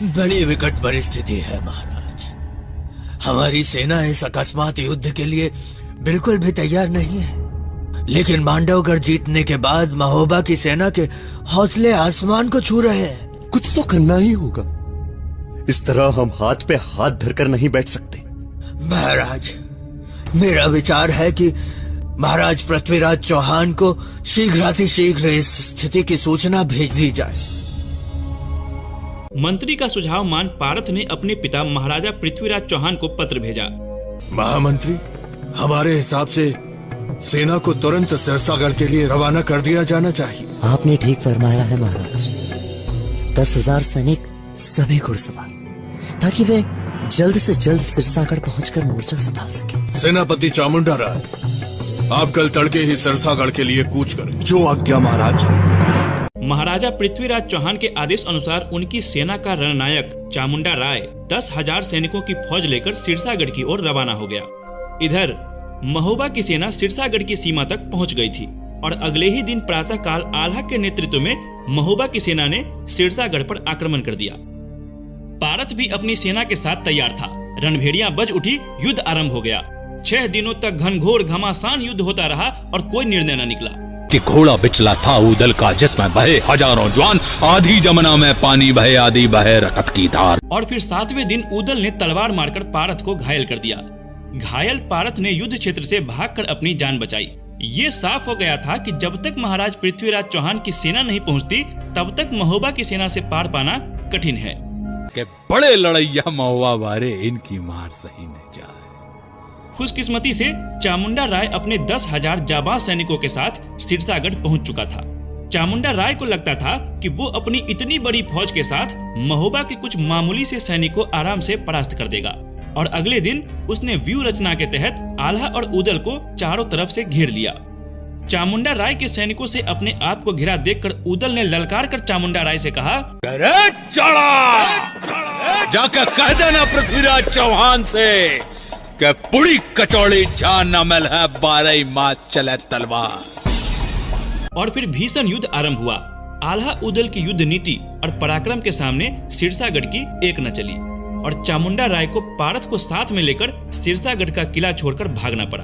बड़ी विकट परिस्थिति है महाराज। हमारी सेना इस अकस्मात युद्ध के लिए बिल्कुल भी तैयार नहीं है। लेकिन मांडवगढ़ जीतने के बाद महोबा की सेना के हौसले आसमान को छू रहे हैं। कुछ तो करना ही होगा। इस तरह हम हाथ पे हाथ धरकर नहीं बैठ सकते। महाराज, मेरा विचार है कि महाराज पृथ्वीराज चौहान को शीघ्रातिशीघ्र इस स्थिति की सूचना भेज दी जाए। मंत्री का सुझाव मान पारत ने अपने पिता महाराजा पृथ्वीराज चौहान को पत्र भेजा। महामंत्री, हमारे हिसाब से सेना को तुरंत सिरसागढ़ के लिए रवाना कर दिया जाना चाहिए। आपने ठीक फरमाया है महाराज। 10,000 सैनिक, सभी घुड़सवार, ताकि वे जल्द से जल्द सिरसागढ़ पहुंचकर मोर्चा संभाल सके। सेनापति चामुंडा राय, आप कल तड़के ही सिरसागढ़ के लिए कूच करें। जो आज्ञा महाराज। महाराजा पृथ्वीराज चौहान के आदेश अनुसार उनकी सेना का रणनायक चामुंडा राय 10,000 सैनिकों की फौज लेकर सिरसागढ़ की ओर रवाना हो गया। इधर महोबा की सेना सिरसागढ़ की सीमा तक पहुंच गई थी और अगले ही दिन प्रातःकाल आल्हा के नेतृत्व में महोबा की सेना ने सिरसागढ़ पर आक्रमण कर दिया। पारत भी अपनी सेना के साथ तैयार था। रणभेड़ियां बज उठी, युद्ध आरंभ हो गया। 6 दिनों तक घनघोर घमासान युद्ध होता रहा और कोई निर्णय न निकला। कि घोड़ा बिचला था उदल का, जिसमें बहे हजारों जवान, आधी जमुना में पानी बहे, आधी बहे रतत की धार। और फिर 7वें दिन उदल ने तलवार मारकर पारत को घायल कर दिया। घायल पारत ने युद्ध क्षेत्र से भागकर अपनी जान बचाई। ये साफ हो गया था कि जब तक महाराज पृथ्वीराज चौहान की सेना नहीं पहुंचती, तब तक महोबा की सेना से पार पाना कठिन है। के बड़े लड़ैया महुआ वारे, इनकी मार सही न जाए। खुशकिस्मती से चामुंडा राय अपने 10,000 जाबाज सैनिकों के साथ सिरसागढ़ पहुंच चुका था। चामुंडा राय को लगता था कि वो अपनी इतनी बड़ी फौज के साथ महोबा के कुछ मामूली से सैनिकों को आराम से परास्त कर देगा। और अगले दिन उसने व्यूह रचना के तहत आल्हा और उदल को चारों तरफ से घेर लिया। चामुंडा राय के सैनिकों से अपने आप को घिरा देखकर उदल ने ललकार कर चामुंडा राय से कहा, जाकर कह देना पृथ्वीराज चौहान से कि पुड़ी कचौड़ी जान न मिल है, 12 मास चले तलवार। और फिर भीषण युद्ध आरंभ हुआ। आल्हा उदल की युद्ध नीति और पराक्रम के सामने सिरसागढ़ की एक न चली और चामुंडा राय को पारत को साथ में लेकर सिरसागढ़ का किला छोड़कर भागना पड़ा।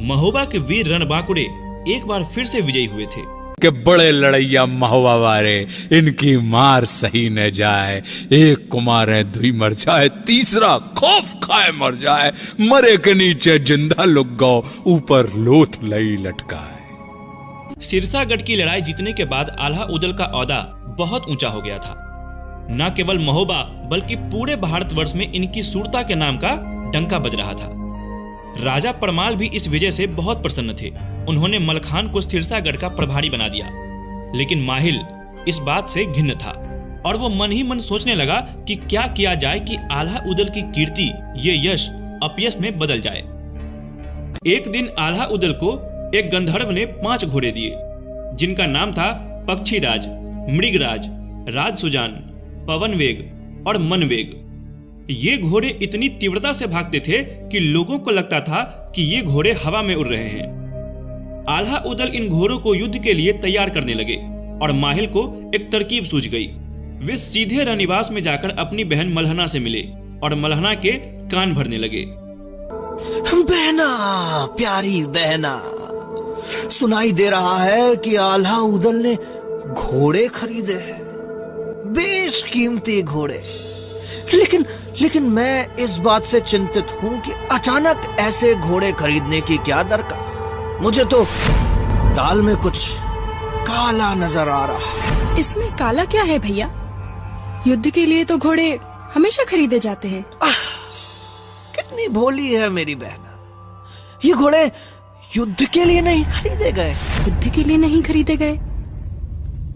महोबा के वीर रणबांकुरे एक बार फिर से विजयी हुए थे। के बड़े लड़ैया महुआ वारे, इनकी मार सही न जाए। एक को मारे दुई मर जाए, तीसरा खौफ खाए मर जाए। मरे के नीचे जिंदा लुक गो, ऊपर लोथ लई लटकाए। सिरसागढ़ की लड़ाई जीतने के बाद आल्हा उदल का औदा बहुत ऊंचा हो गया था। न केवल महोबा बल्कि पूरे भारतवर्ष में इनकी सूरता के नाम का डंका बज रहा था। राजा परमाल भी इस विजय से बहुत प्रसन्न थे। उन्होंने मलखान को सिरसागढ़ का प्रभारी बना दिया। लेकिन माहिल इस बात से घिन्न था और वो मन ही मन सोचने लगा कि क्या किया जाए कि आल्हा उदल की कीर्ति, ये यश अपयश में बदल जाए। एक दिन आल्हा उदल को एक गंधर्व ने 5 घोड़े दिए, जिनका नाम था पक्षीराज, मृगराज, राजसुजान, पवनवेग और मनवेग। ये घोड़े इतनी तीव्रता से भागते थे कि लोगों को लगता था कि ये घोड़े हवा में उड़ रहे हैं। आल्हा उदल इन घोड़ों को युद्ध के लिए तैयार करने लगे और माहिल को एक तरकीब सूझ गई। वे सीधे रनिवास में जाकर अपनी बहन मल्हना से मिले और मल्हना के कान भरने लगे। बहना, प्यारी बहना, सुनाई दे रहा है कि आल्हा उदल ने घोड़े खरीदे हैं, बेशकीमती घोड़े। लेकिन मैं इस बात से चिंतित हूं कि अचानक ऐसे घोड़े खरीदने की क्या दरकार। मुझे तो दाल में कुछ काला नजर आ रहा है। इसमें काला क्या है भैया? युद्ध के लिए तो घोड़े हमेशा खरीदे जाते हैं। कितनी भोली है मेरी बहना। ये घोड़े युद्ध के लिए नहीं खरीदे गए। युद्ध के लिए नहीं खरीदे गए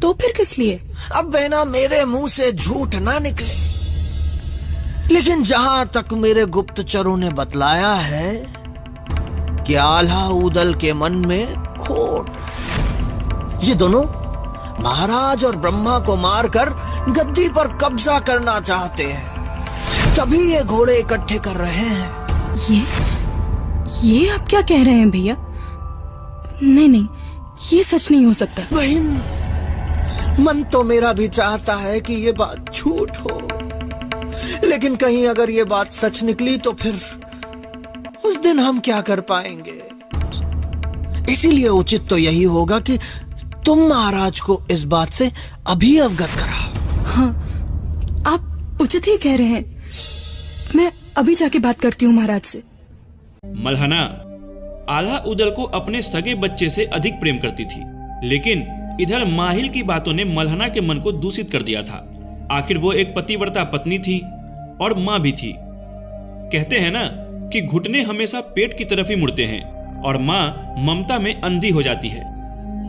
तो फिर किस लिए? अब बहना, मेरे मुंह से झूठ ना निकले, लेकिन जहां तक मेरे गुप्तचरों ने बतलाया है कि आल्हा उदल के मन में खोट, ये दोनों महाराज और ब्रह्मा को मारकर गद्दी पर कब्जा करना चाहते हैं, तभी ये घोड़े इकट्ठे कर रहे हैं। ये आप क्या कह रहे हैं भैया? नहीं, ये सच नहीं हो सकता। बहन, मन तो मेरा भी चाहता है कि ये बात झूठ हो, लेकिन कहीं अगर ये बात सच निकली तो फिर उस दिन हम क्या कर पाएंगे। इसीलिए उचित तो यही होगा कि तुम महाराज को इस बात से अभी अवगत कराओ। हाँ, आप उचित ही कह रहे हैं। मैं अभी जाके बात करती हूँ महाराज से। मल्हना आल्हा उदल को अपने सगे बच्चे से अधिक प्रेम करती थी, लेकिन इधर माहिल की बातों ने मल्हना के मन को दूषित कर दिया था। आखिर वो एक पतिव्रता पत्नी थी और माँ भी थी। कहते हैं ना कि घुटने हमेशा पेट की तरफ ही मुड़ते हैं और माँ ममता में अंधी हो जाती है।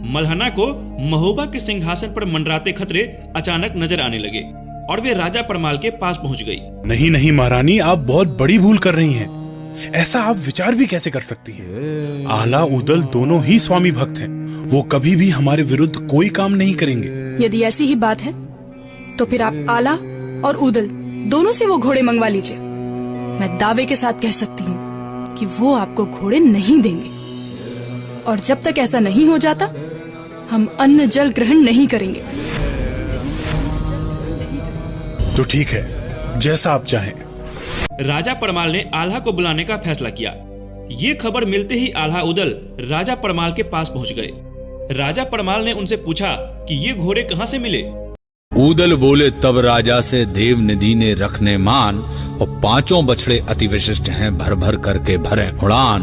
मल्हना को महोबा के सिंहासन पर मंडराते खतरे अचानक नजर आने लगे और वे राजा परमाल के पास पहुंच गई। नहीं महारानी, आप बहुत बड़ी भूल कर रही हैं। ऐसा आप विचार भी कैसे कर सकती हैं? आल्हा उदल दोनों ही स्वामी भक्त हैं। वो कभी भी हमारे विरुद्ध कोई काम नहीं करेंगे। यदि ऐसी ही बात है तो फिर आप आल्हा और उदल दोनों से वो घोड़े मंगवा लीजिए। मैं दावे के साथ कह सकती हूँ कि वो आपको घोड़े नहीं देंगे, और जब तक ऐसा नहीं हो जाता हम अन्न जल ग्रहण नहीं करेंगे। तो ठीक है, जैसा आप चाहें। राजा परमाल ने आल्हा को बुलाने का फैसला किया। ये खबर मिलते ही आल्हा उदल राजा परमाल के पास पहुंच गए। राजा परमाल ने उनसे पूछा कि ये घोड़े कहां से मिले। उदल बोले, तब राजा से देव निधि ने रखने मान, और 5 बछड़े अति विशिष्ट हैं, भर भर करके भरे उड़ान।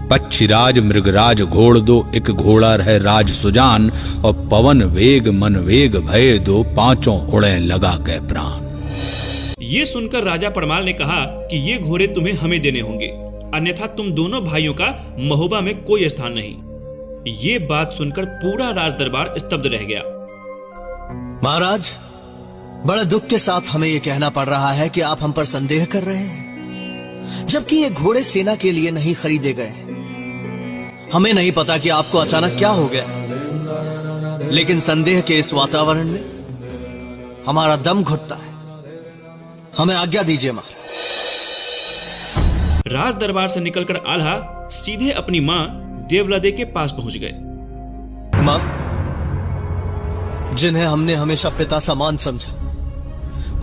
पक्षीराज मृगराज घोड़ दो, एक घोड़ा रहे राज सुजान, और पवन वेग मन वेग भय दो, 5 उड़े लगा के प्राण। ये सुनकर राजा परमाल ने कहा कि ये घोड़े तुम्हें हमें देने होंगे, अन्यथा तुम दोनों भाइयों का महोबा में कोई स्थान नहीं। ये बात सुनकर पूरा राज दरबार स्तब्ध रह गया। महाराज, बड़े दुख के साथ हमें यह कहना पड़ रहा है कि आप हम पर संदेह कर रहे हैं, जबकि ये घोड़े सेना के लिए नहीं खरीदे गए। हमें नहीं पता कि आपको अचानक क्या हो गया, लेकिन संदेह के इस वातावरण में हमारा दम घुटता है। हमें आज्ञा दीजिए महाराज। राज दरबार से निकलकर आल्हा सीधे अपनी माँ देवलदे के पास पहुंच गए। माँ, जिन्हें हमने हमेशा पिता समान समझा,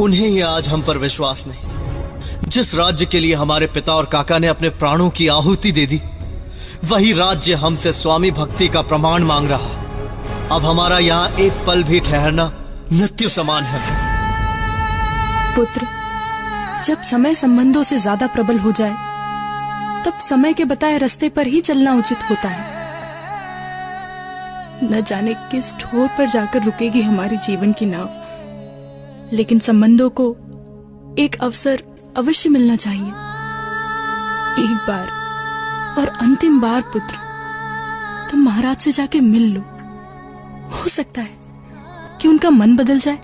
उन्हें ही आज हम पर विश्वास नहीं। जिस राज्य के लिए हमारे पिता और काका ने अपने प्राणों की आहुति दे दी, वही राज्य हमसे स्वामी भक्ति का प्रमाण मांग रहा। अब हमारा यहाँ एक पल भी ठहरना मृत्यु समान है। पुत्र, जब समय संबंधों से ज्यादा प्रबल हो जाए, तब समय के बताए रास्ते पर ही चलना उचित होता है। न जाने किस ठोर पर जाकर रुकेगी हमारी जीवन की नाव, लेकिन संबंधों को एक अवसर अवश्य मिलना चाहिए। एक बार और अंतिम बार पुत्र तुम महाराज से जाके मिल लो। हो सकता है कि उनका मन बदल जाए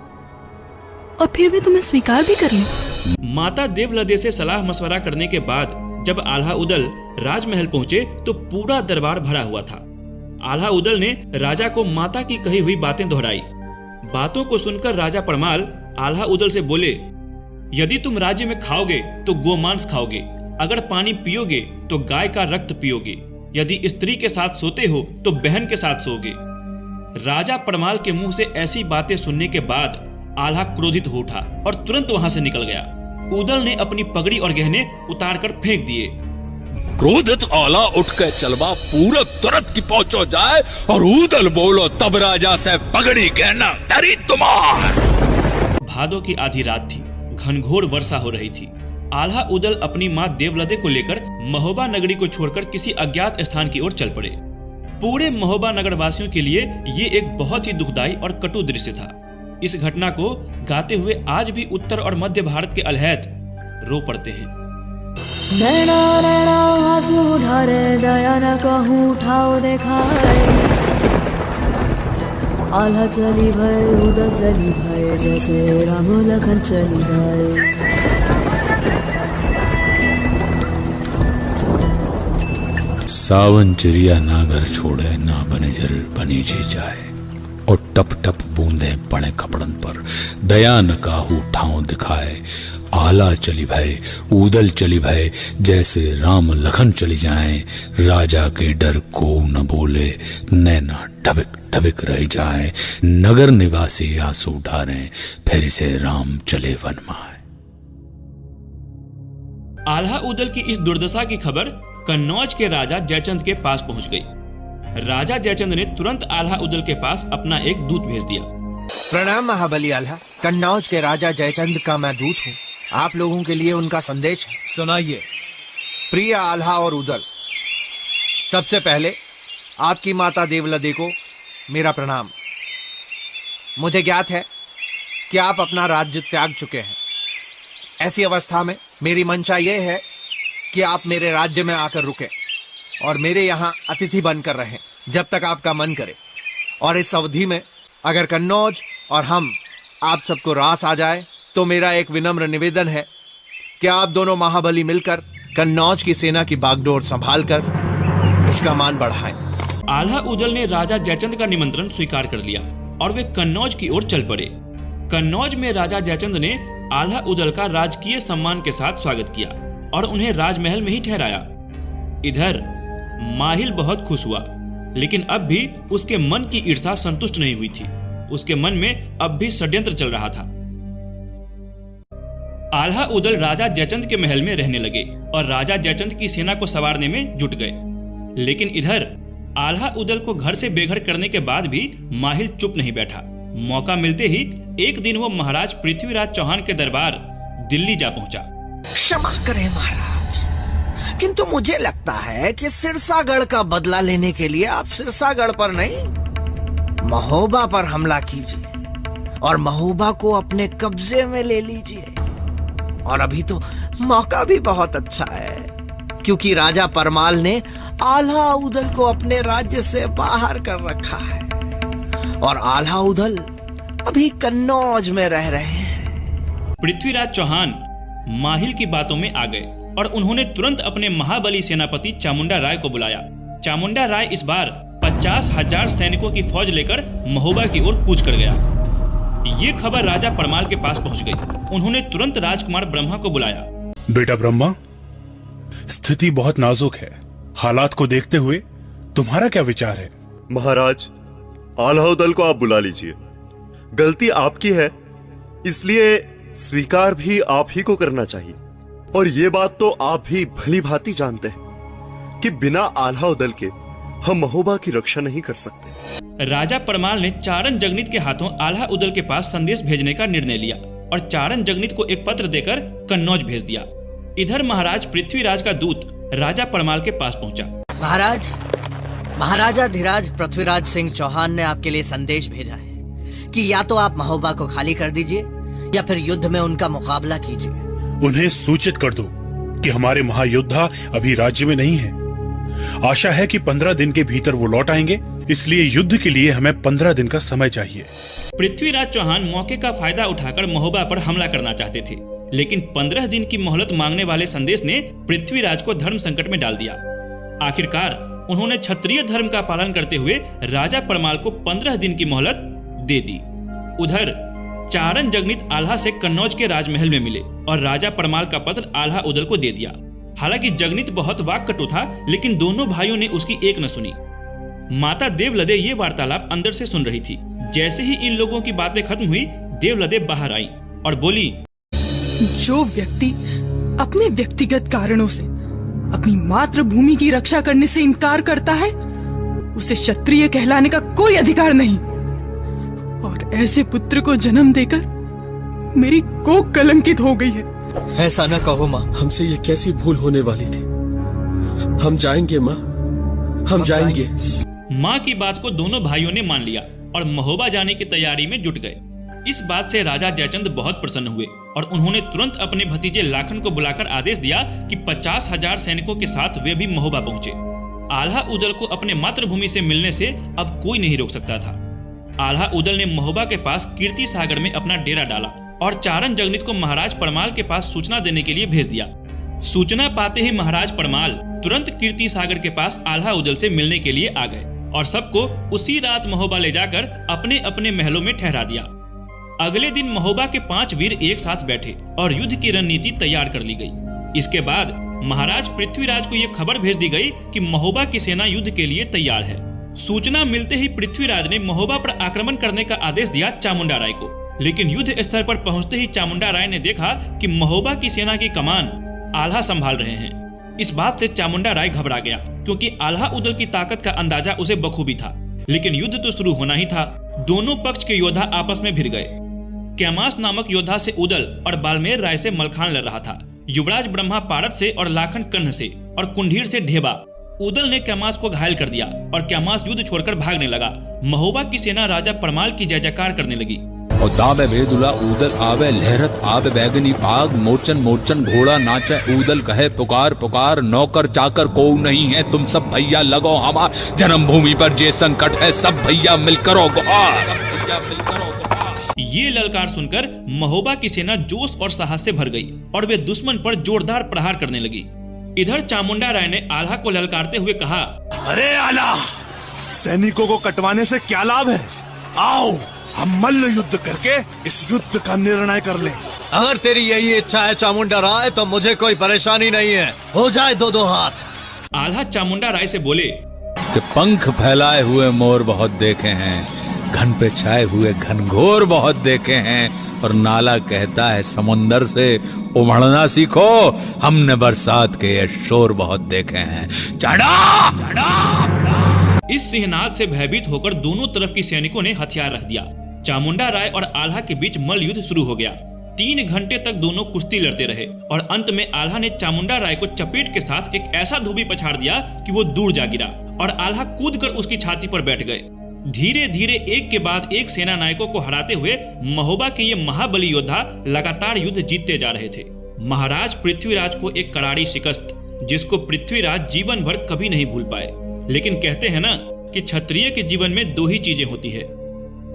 और फिर वे तुम्हें स्वीकार भी कर लें। माता देवलदे से सलाह मशवरा करने के बाद जब आल्हा उदल राजमहल पहुंचे तो पूरा दरबार भरा हुआ था। आल्हा उदल ने राजा को माता की कही हुई बातें दोहराई। बातों को सुनकर राजा परमाल आल्हा उदल से बोले, यदि तुम राज्य में खाओगे तो गोमांस खाओगे, अगर पानी पियोगे तो गाय का रक्त पियोगे, यदि स्त्री के साथ सोते हो तो बहन के साथ सोओगे। राजा परमाल के मुंह से ऐसी बातें सुनने के बाद आल्हा क्रोधित हो उठा और तुरंत वहां से निकल गया। उदल ने अपनी पगड़ी और गहने उतारकर फेंक दिए। क्रोधित आला उठ के चलवा पूरब तुरंत की पहुंचो जाए और उदल बोलो तब राजा से पगड़ी कहना तरी तुम्हार। भादों की आधी रात थी, घनघोर वर्षा हो रही थी। आल्हा उदल अपनी मां देवलदे को लेकर महोबा नगरी को छोड़कर किसी अज्ञात स्थान की ओर चल पड़े। पूरे महोबा नगर वासियों के लिए ये एक बहुत ही दुखदायी और कटु दृश्य था। इस घटना को गाते हुए आज भी उत्तर और मध्य भारत के अलहैत रो पड़ते हैं। नैना नैना आंसू ढारे दया न कहूँ ठाव देखाए, आल्हा चली भय उदल चली भय जैसे राम लखन चली जाए। सावन चिड़िया ना घर छोड़े ना बने जर बनी जी जाए, और टप टप बूंदे पड़े कपड़न पर दया न काहू ठाव दिखाए। आला चली भय उदल चली भय जैसे राम लखन चली जाएं, राजा के डर को न बोले नैना ढबिक ढबिक रह जाए। नगर निवासी आंसू ढारें फिर से राम चले वन माए। आल्हा उदल की इस दुर्दशा की खबर कन्नौज के राजा जयचंद के पास पहुंच गई। राजा जयचंद ने तुरंत आल्हा उदल के पास अपना एक दूत भेज दिया। प्रणाम महाबली आल्हा, कन्नौज के राजा जयचंद का मैं दूत हूँ। आप लोगों के लिए उनका संदेश सुनाइए। प्रिय आल्हा और उदल, सबसे पहले आपकी माता देवलदे को मेरा प्रणाम। मुझे ज्ञात है कि आप अपना राज्य त्याग चुके हैं। ऐसी अवस्था में मेरी मंशा यह है कि आप मेरे राज्य में आकर रुके और मेरे यहाँ अतिथि बनकर रहें जब तक आपका मन करे। और इस अवधि में अगर कन्नौज और हम आप सबको रास आ जाए तो मेरा एक विनम्र निवेदन है कि आप दोनों महाबली मिलकर कन्नौज की सेना की बागडोर संभाल कर उसका मान बढ़ाएं। आल्हा उदल ने राजा जयचंद का निमंत्रण स्वीकार कर लिया और वे कन्नौज की ओर चल पड़े। कन्नौज में राजा जयचंद ने आल्हा उदल का राजकीय सम्मान के साथ स्वागत किया और उन्हें राजमहल में ही ठहराया। इधर माहिल बहुत खुश हुआ, लेकिन अब भी उसके मन की ईर्ष्या संतुष्ट नहीं हुई थी। उसके मन में अब भी षड्यंत्र चल रहा था। आल्हा उदल राजा जयचंद के महल में रहने लगे और राजा जयचंद की सेना को संवारने में जुट गए। लेकिन इधर आल्हा उदल को घर से बेघर करने के बाद भी माहिल चुप नहीं बैठा। मौका मिलते ही एक दिन वो महाराज पृथ्वीराज चौहान के दरबार दिल्ली जा पहुंचा। क्षमा करें महाराज, किंतु मुझे लगता है कि सिरसागढ़ का बदला लेने के लिए आप सिरसागढ़ पर नहीं महोबा पर हमला कीजिए और महोबा को अपने कब्जे में ले लीजिए। और अभी तो मौका भी बहुत अच्छा है क्योंकि राजा परमाल ने आल्हा उदल को अपने राज्य से बाहर कर रखा है और आल्हा उदल अभी कन्नौज में रह रहे हैं। पृथ्वीराज चौहान माहिल की बातों में आ गए और उन्होंने तुरंत अपने महाबली सेनापति चामुंडा राय को बुलाया। चामुंडा राय इस बार 50,000 सैनिकों की फौज लेकर महोबा की ओर कूच कर गया। ये खबर राजा परमाल के पास पहुंच गई। उन्होंने तुरंत राजकुमार ब्रह्मा को बुलाया। बेटा ब्रह्मा, स्थिति बहुत नाजुक है। हालात को देखते हुए तुम्हारा क्या विचार है? महाराज, आल्हा उदल को आप बुला लीजिए। गलती आपकी है, इसलिए स्वीकार भी आप ही को करना चाहिए। और ये बात तो आप भी भली भांति जानते हैं कि बिना आल्हा उदल के हम महोबा की रक्षा नहीं कर सकते। राजा परमाल ने चारण जगनीत के हाथों आल्हा उदल के पास संदेश भेजने का निर्णय लिया और चारण जगनीत को एक पत्र देकर कन्नौज भेज दिया। इधर महाराज पृथ्वीराज का दूत राजा परमाल के पास पहुंचा। महाराज, महाराजा धीराज पृथ्वीराज सिंह चौहान ने आपके लिए संदेश भेजा है कि या तो आप महोबा को खाली कर दीजिए या फिर युद्ध में उनका मुकाबला कीजिए। उन्हें सूचित कर दो कि हमारे महायोद्धा अभी राज्य में नहीं है आशा है कि 15 दिन के भीतर वो लौट आएंगे, इसलिए युद्ध के लिए हमें 15 दिन का समय चाहिए। पृथ्वीराज चौहान मौके का फायदा उठाकर महोबा पर हमला करना चाहते थे, लेकिन 15 दिन की मोहलत मांगने वाले संदेश ने पृथ्वीराज को धर्म संकट में डाल दिया। आखिरकार उन्होंने क्षत्रिय धर्म का पालन करते हुए राजा परमाल को 15 दिन की मोहलत दे दी। उधर चारण जगनीत आल्हा से कन्नौज के राजमहल में मिले और राजा परमाल का पत्र आल्हा उदल को दे दिया। हालांकि जगनीत बहुत वाक्कटु था, लेकिन दोनों भाइयों ने उसकी एक न सुनी। माता देवलदे ये वार्तालाप अंदर से सुन रही थी। जैसे ही इन लोगों की बातें खत्म हुई, देवलदे बाहर आई और बोली, जो व्यक्ति अपने व्यक्तिगत कारणों से अपनी मातृभूमि की रक्षा करने से इनकार करता है, उसे क्षत्रिय कहलाने का कोई अधिकार नहीं। और ऐसे पुत्र को जन्म देकर मेरी कोख कलंकित हो गई है। ऐसा न कहो माँ, हमसे ये कैसी भूल होने वाली थी। हम जाएंगे माँ, हम जाएंगे। माँ की बात को दोनों भाइयों ने मान लिया और महोबा जाने की तैयारी में जुट गए। इस बात से राजा जयचंद बहुत प्रसन्न हुए और उन्होंने तुरंत अपने भतीजे लाखन को बुलाकर आदेश दिया कि 50,000 सैनिकों के साथ वे भी महोबा पहुंचे। आल्हा उदल को अपने मातृभूमि से मिलने से अब कोई नहीं रोक सकता था। आल्हा उदल ने महोबा के पास कीर्ति सागर में अपना डेरा डाला और चारण जगनीत को महाराज परमाल के पास सूचना देने के लिए भेज दिया। सूचना पाते ही महाराज परमाल तुरंत कीर्ति सागर के पास आल्हा उदल से मिलने के लिए आ गए और सबको उसी रात महोबा ले जाकर अपने अपने महलों में ठहरा दिया। अगले दिन महोबा के 5 वीर एक साथ बैठे और युद्ध की रणनीति तैयार कर ली गई। इसके बाद महाराज पृथ्वीराज को यह खबर भेज दी गई कि महोबा की सेना युद्ध के लिए तैयार है। सूचना मिलते ही पृथ्वीराज ने महोबा पर आक्रमण करने का आदेश दिया चामुंडा राय को, लेकिन युद्ध स्थल पर पहुंचते ही चामुंडा राय ने देखा कि महोबा की सेना की कमान आल्हा संभाल रहे हैं। इस बात से चामुंडा राय घबरा गया, क्योंकि आल्हा उदल की ताकत का अंदाजा उसे बखूबी था। लेकिन युद्ध तो शुरू होना ही था। दोनों पक्ष के योद्धा आपस में भिड़ गए। कैमास नामक योद्धा से उदल और बाल्मेर राय से मलखान लड़ रहा था। युवराज ब्रह्मा पारद से और लाखन कन्न से और कुंडीर से ढेबा। उदल ने कैमास को घायल कर दिया और कैमास युद्ध छोड़कर भागने लगा। महोबा की सेना राजा परमाल की जय जयकार करने लगी। और दावे भेदुला उदल आवे लहरत आवे बैगनी पाग मोचन मोचन घोड़ा नाचे उदल कहे पुकार पुकार नौकर चाकर को नहीं है तुम सब भैया लगो हमार जन्मभूमि पर जे संकट है सब भैया मिलकर गुहार। ये ललकार सुनकर महोबा की सेना जोश और साहस से भर गई और वे दुश्मन पर जोरदार प्रहार करने लगी। इधर चामुंडा राय ने आल्हा को ललकारते हुए कहा, अरे आल्हा, सैनिकों को कटवाने से क्या लाभ है? आओ हम मल्ल युद्ध करके इस युद्ध का निर्णय कर लें। अगर तेरी यही इच्छा है चामुंडा राय, तो मुझे कोई परेशानी नहीं है। हो जाए दो दो हाथ। आल्हा चामुंडा राय से बोले कि पंख फैलाए हुए मोर बहुत देखे हैं, घन पे छाए हुए घनघोर बहुत देखे हैं, और नाला कहता है समुंदर से उमड़ना सीखो, हमने बरसात के ये शोर बहुत देखे हैं। चढ़ा चढ़ा। इस सिंहनाद से भयभीत होकर दोनों तरफ की सैनिकों ने हथियार रख दिया। चामुंडा राय और आल्हा के बीच मल्ल युद्ध शुरू हो गया। 3 घंटे तक दोनों कुश्ती लड़ते रहे और अंत में आल्हा ने चामुंडा राय को चपेट के साथ एक ऐसा धोबी पछाड़ दिया कि वो दूर जा गिरा और आल्हा कूदकर उसकी छाती पर बैठ गए। धीरे धीरे एक के बाद एक सेना नायकों को हराते हुए महोबा के ये महाबली योद्धा लगातार युद्ध जीतते जा रहे थे। महाराज पृथ्वीराज को एक करारी शिकस्त, जिसको पृथ्वीराज जीवन भर कभी नहीं भूल पाए। लेकिन कहते हैं ना कि क्षत्रिय के जीवन में 2 ही चीजें होती है,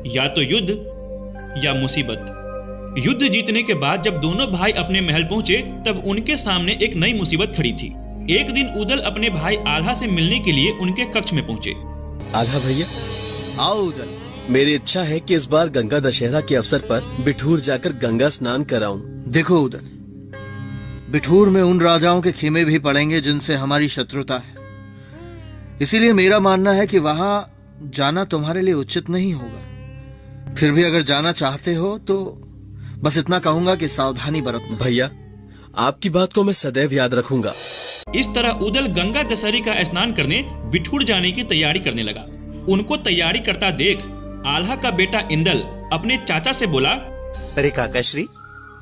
या तो युद्ध या मुसीबत। युद्ध जीतने के बाद जब दोनों भाई अपने महल पहुंचे, तब उनके सामने एक नई मुसीबत खड़ी थी। एक दिन उदल अपने भाई आल्हा से मिलने के लिए उनके कक्ष में पहुंचे। आल्हा भैया, आओ उदल। मेरी इच्छा है कि इस बार गंगा दशहरा के अवसर पर बिठूर जाकर गंगा स्नान कराऊं। देखो उदल, बिठूर में उन राजाओं के खेमे भी पड़ेंगे जिनसे हमारी शत्रुता है, इसीलिए मेरा मानना है कि वहां जाना तुम्हारे लिए उचित नहीं होगा। फिर भी अगर जाना चाहते हो तो बस इतना कहूंगा कि सावधानी बरतना। भैया, आपकी बात को मैं सदैव याद रखूंगा। इस तरह उदल गंगा दशहरी का स्नान करने बिठूर जाने की तैयारी करने लगा। उनको तैयारी करता देख आल्हा का बेटा इंदल अपने चाचा से बोला, अरे काकाश्री,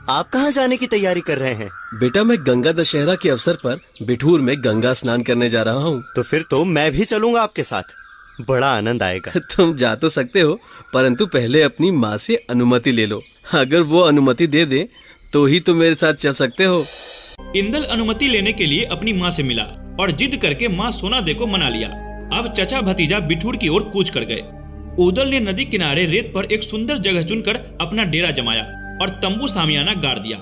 आप कहाँ जाने की तैयारी कर रहे हैं? बेटा, मैं गंगा दशहरा के अवसर पर बिठूर में गंगा स्नान करने जा रहा हूँ। तो फिर तो मैं भी चलूंगा आपके साथ, बड़ा आनंद आएगा। तुम जा तो सकते हो, परंतु पहले अपनी माँ से अनुमति ले लो। अगर वो अनुमति दे दे तो ही तुम मेरे साथ चल सकते हो। इंदल अनुमति लेने के लिए अपनी माँ से मिला और जिद करके माँ सोनादे को मना लिया। अब चचा भतीजा बिठूर की ओर कूच कर गए। उदल ने नदी किनारे रेत पर एक सुंदर जगह चुनकर अपना डेरा जमाया और तंबू सामियाना गाड़ दिया।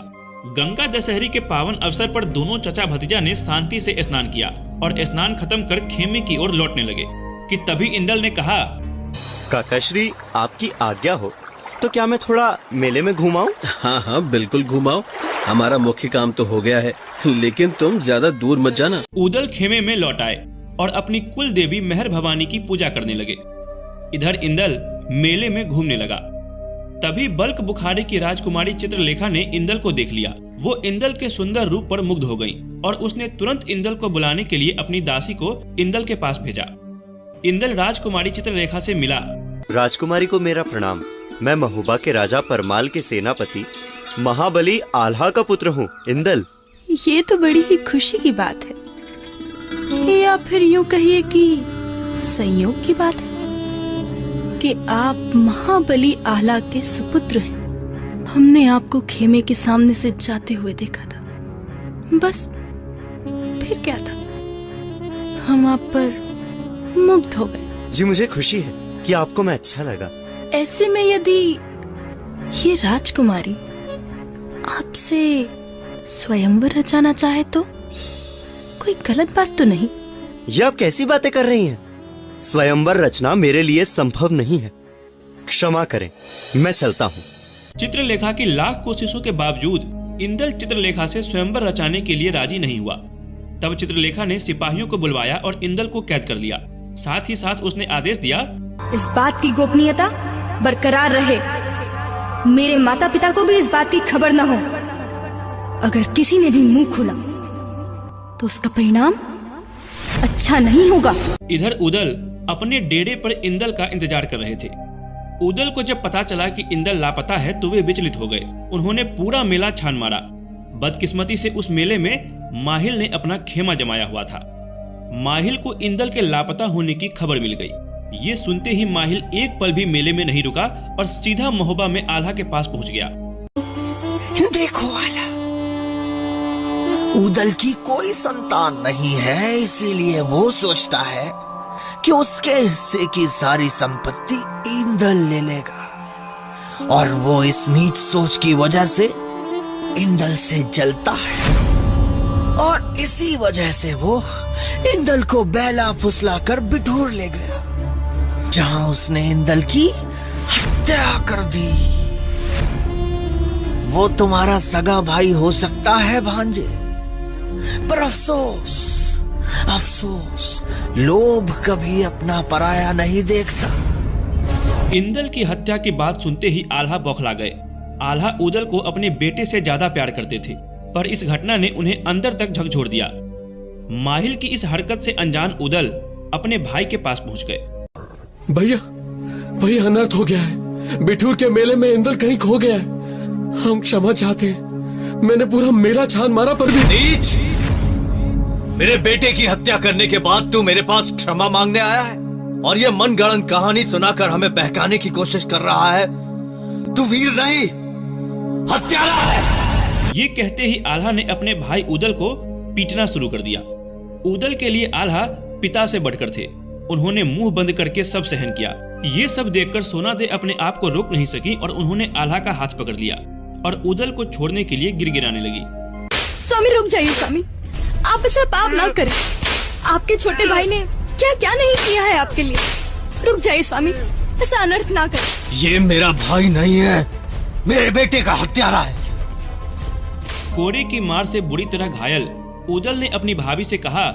गंगा दशहरी के पावन अवसर पर दोनों चचा भतीजा ने शांति से स्नान किया और स्नान खत्म कर खेमे की ओर लौटने लगे कि तभी इंदल ने कहा, काकाश्री, आपकी आज्ञा हो तो क्या मैं थोड़ा मेले में घुमाऊं? हाँ हाँ बिल्कुल घुमाओ, हमारा मुख्य काम तो हो गया है, लेकिन तुम ज्यादा दूर मत जाना। उदल खेमे में लौट आए और अपनी कुल देवी मेहर भवानी की पूजा करने लगे। इधर इंदल मेले में घूमने लगा। तभी बल्क बुखारी की राजकुमारी चित्रलेखा ने इंदल को देख लिया। वो इंदल के सुंदर रूप पर मुग्ध हो गई और उसने तुरंत इंदल को बुलाने के लिए अपनी दासी को इंदल के पास भेजा। इंदल राजकुमारी चित्रलेखा से मिला। राजकुमारी को मेरा प्रणाम। मैं महोबा के राजा परमाल के सेनापति महाबली आल्हा का पुत्र हूँ। इंदल, ये तो बड़ी ही खुशी की बात है, या फिर यूँ कहिए कि संयोग की बात है कि आप महाबली आल्हा के सुपुत्र हैं। हमने आपको खेमे के सामने से जाते हुए देखा था, बस फिर क्या था, हम आप पर मुग्ध हो गए। जी मुझे खुशी है कि आपको मैं अच्छा लगा। ऐसे में यदि ये राजकुमारी आपसे स्वयंवर रचाना चाहे तो कोई गलत बात तो नहीं? ये आप कैसी बातें कर रही हैं? स्वयंवर रचना मेरे लिए संभव नहीं है, क्षमा करें, मैं चलता हूँ। चित्रलेखा की लाख कोशिशों के बावजूद इंदल चित्रलेखा से स्वयंवर रचाने के लिए राजी नहीं हुआ। तब चित्रलेखा ने सिपाहियों को बुलवाया और इंदल को कैद कर लिया। साथ ही साथ उसने आदेश दिया, इस बात की गोपनीयता बरकरार रहे। मेरे माता पिता को भी इस बात की खबर न हो। अगर किसी ने भी मुंह खोला तो उसका परिणाम अच्छा नहीं होगा। इधर उदल अपने डेरे पर इंदल का इंतजार कर रहे थे। उदल को जब पता चला कि इंदल लापता है तो वे विचलित हो गए। उन्होंने पूरा मेला छान मारा। बदकिस्मती से उस मेले में माहिल ने अपना खेमा जमाया हुआ था। माहिल को इंदल के लापता होने की खबर मिल गई। ये सुनते ही माहिल एक पल भी मेले में नहीं रुका और सीधा महोबा में आल्हा के पास पहुंच गया। देखो आल्हा, उदल की कोई संतान नहीं है, इसीलिए वो सोचता है कि उसके हिस्से की सारी संपत्ति इंदल ले लेगा और वो इस नीच सोच की वजह से इंदल से जलता है और इसी वजह से वो इंदल को बैला फुसला कर बिठूर ले गया, जहां उसने इंदल की हत्या कर दी। वो तुम्हारा सगा भाई हो सकता है भांजे, पर अफसोस अफसोस, लोभ कभी अपना पराया नहीं देखता। इंदल की हत्या की बात सुनते ही आल्हा बौखला गए। आल्हा उदल को अपने बेटे से ज्यादा प्यार करते थे, पर इस घटना ने उन्हें अंदर तक झकझोर दिया। माहिल की इस हरकत से अनजान उदल अपने भाई के पास पहुंच गए। भैया भैया, अनर्थ हो गया है। बिठूर के मेले में इंदल कहीं खो गया है। हम क्षमा चाहते हैं। मैंने पूरा मेला छान मारा पर भी। नीच! मेरे बेटे की हत्या करने के बाद तू मेरे पास क्षमा मांगने आया है और ये मनगढ़ंत कहानी सुनाकर हमें बहकाने की कोशिश कर रहा है। तू वीर नहीं, हत्यारा है। ये कहते ही आल्हा ने अपने भाई उदल को पीटना शुरू कर दिया। उदल के लिए आल्हा पिता से बढ़कर थे। उन्होंने मुंह बंद करके सब सहन किया। ये सब देखकर सोनादे अपने आप को रोक नहीं सकी और उन्होंने आल्हा का हाथ पकड़ लिया और उदल को छोड़ने के लिए गिड़गिड़ाने लगी। स्वामी रुक जाइए स्वामी, आप ऐसा पाप ना करें। आपके छोटे भाई ने क्या क्या नहीं किया है आपके लिए। रुक जाइए स्वामी, ऐसा अनर्थ ना करें। ये मेरा भाई नहीं है, मेरे बेटे का हत्यारा है। कोड़े की मार से बुरी तरह घायल उदल ने अपनी भाभी से कहा,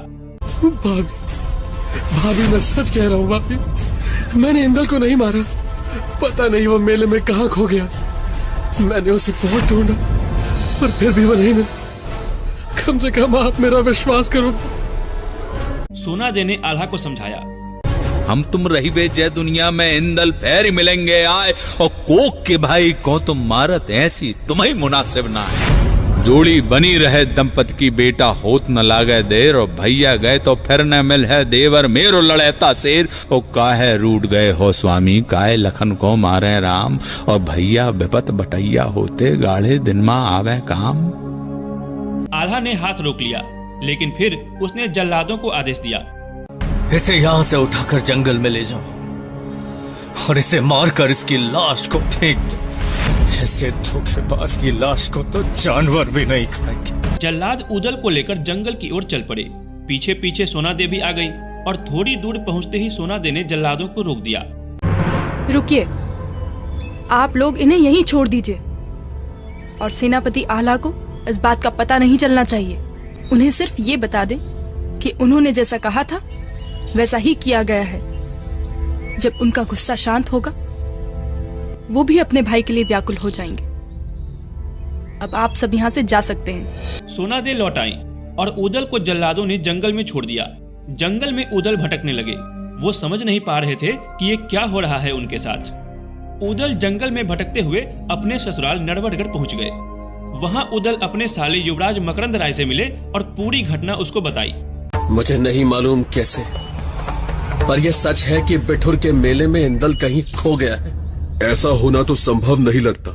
भाभी मैं सच कह रहा हूँ भाभी, मैंने इंदल को नहीं मारा। पता नहीं वो मेले में कहाँ खो गया। मैंने उसे बहुत ढूंढा पर फिर भी वो नहीं मिला। कम से कम आप मेरा विश्वास करो। सोनादे ने आल्हा को समझाया, हम तुम रही बे जय दुनिया में इंदल फेर मिलेंगे आए और कोक के भाई को तुम मारत ऐसी तुम्हें मुनासिब ना है। जोड़ी बनी रहे दंपत की, बेटा होत न लागे देर और भैया गए तो फिर न मिल है देवर मेरो लड़ेता शेर। ओ काहे रूठ गए हो स्वामी, काहे लखन को मारे राम और भैया विपत बटैया होते गाढ़े दिन में आवे काम। आल्हा ने हाथ रोक लिया लेकिन फिर उसने जल्लादों को आदेश दिया, इसे यहाँ से उठाकर जंगल में ले जाओ और इसे मारकर इसकी लाश को फेंक दो। ऐसे धोखेबाज की लाश को तो जानवर भी नहीं खाएंगे। जल्लाद उदल को लेकर जंगल की ओर चल पड़े। पीछे पीछे सोनादे भी आ गई और थोड़ी दूर पहुंचते ही सोनादे ने जल्लादों को रोक दिया। रुकिए, आप लोग इन्हें यहीं छोड़ दीजिए और सेनापति आल्हा को इस बात का पता नहीं चलना चाहिए। उन्हें सिर्फ ये बता दें कि उन्होंने जैसा कहा था वैसा ही किया गया है। जब उनका गुस्सा शांत होगा वो भी अपने भाई के लिए व्याकुल हो जाएंगे। अब आप सब यहाँ से जा सकते हैं। सोनादे लौट आई और उदल को जल्लादों ने जंगल में छोड़ दिया। जंगल में उदल भटकने लगे। वो समझ नहीं पा रहे थे कि ये क्या हो रहा है उनके साथ। उदल जंगल में भटकते हुए अपने ससुराल नरवरगढ़ पहुंच गए। वहां उदल अपने साले युवराज मकरंद राय से मिले और पूरी घटना उसको बताई। मुझे नहीं मालूम कैसे, पर यह सच है कि बिठुर के मेले में इंदल कहीं खो गया है। ऐसा होना तो संभव नहीं लगता।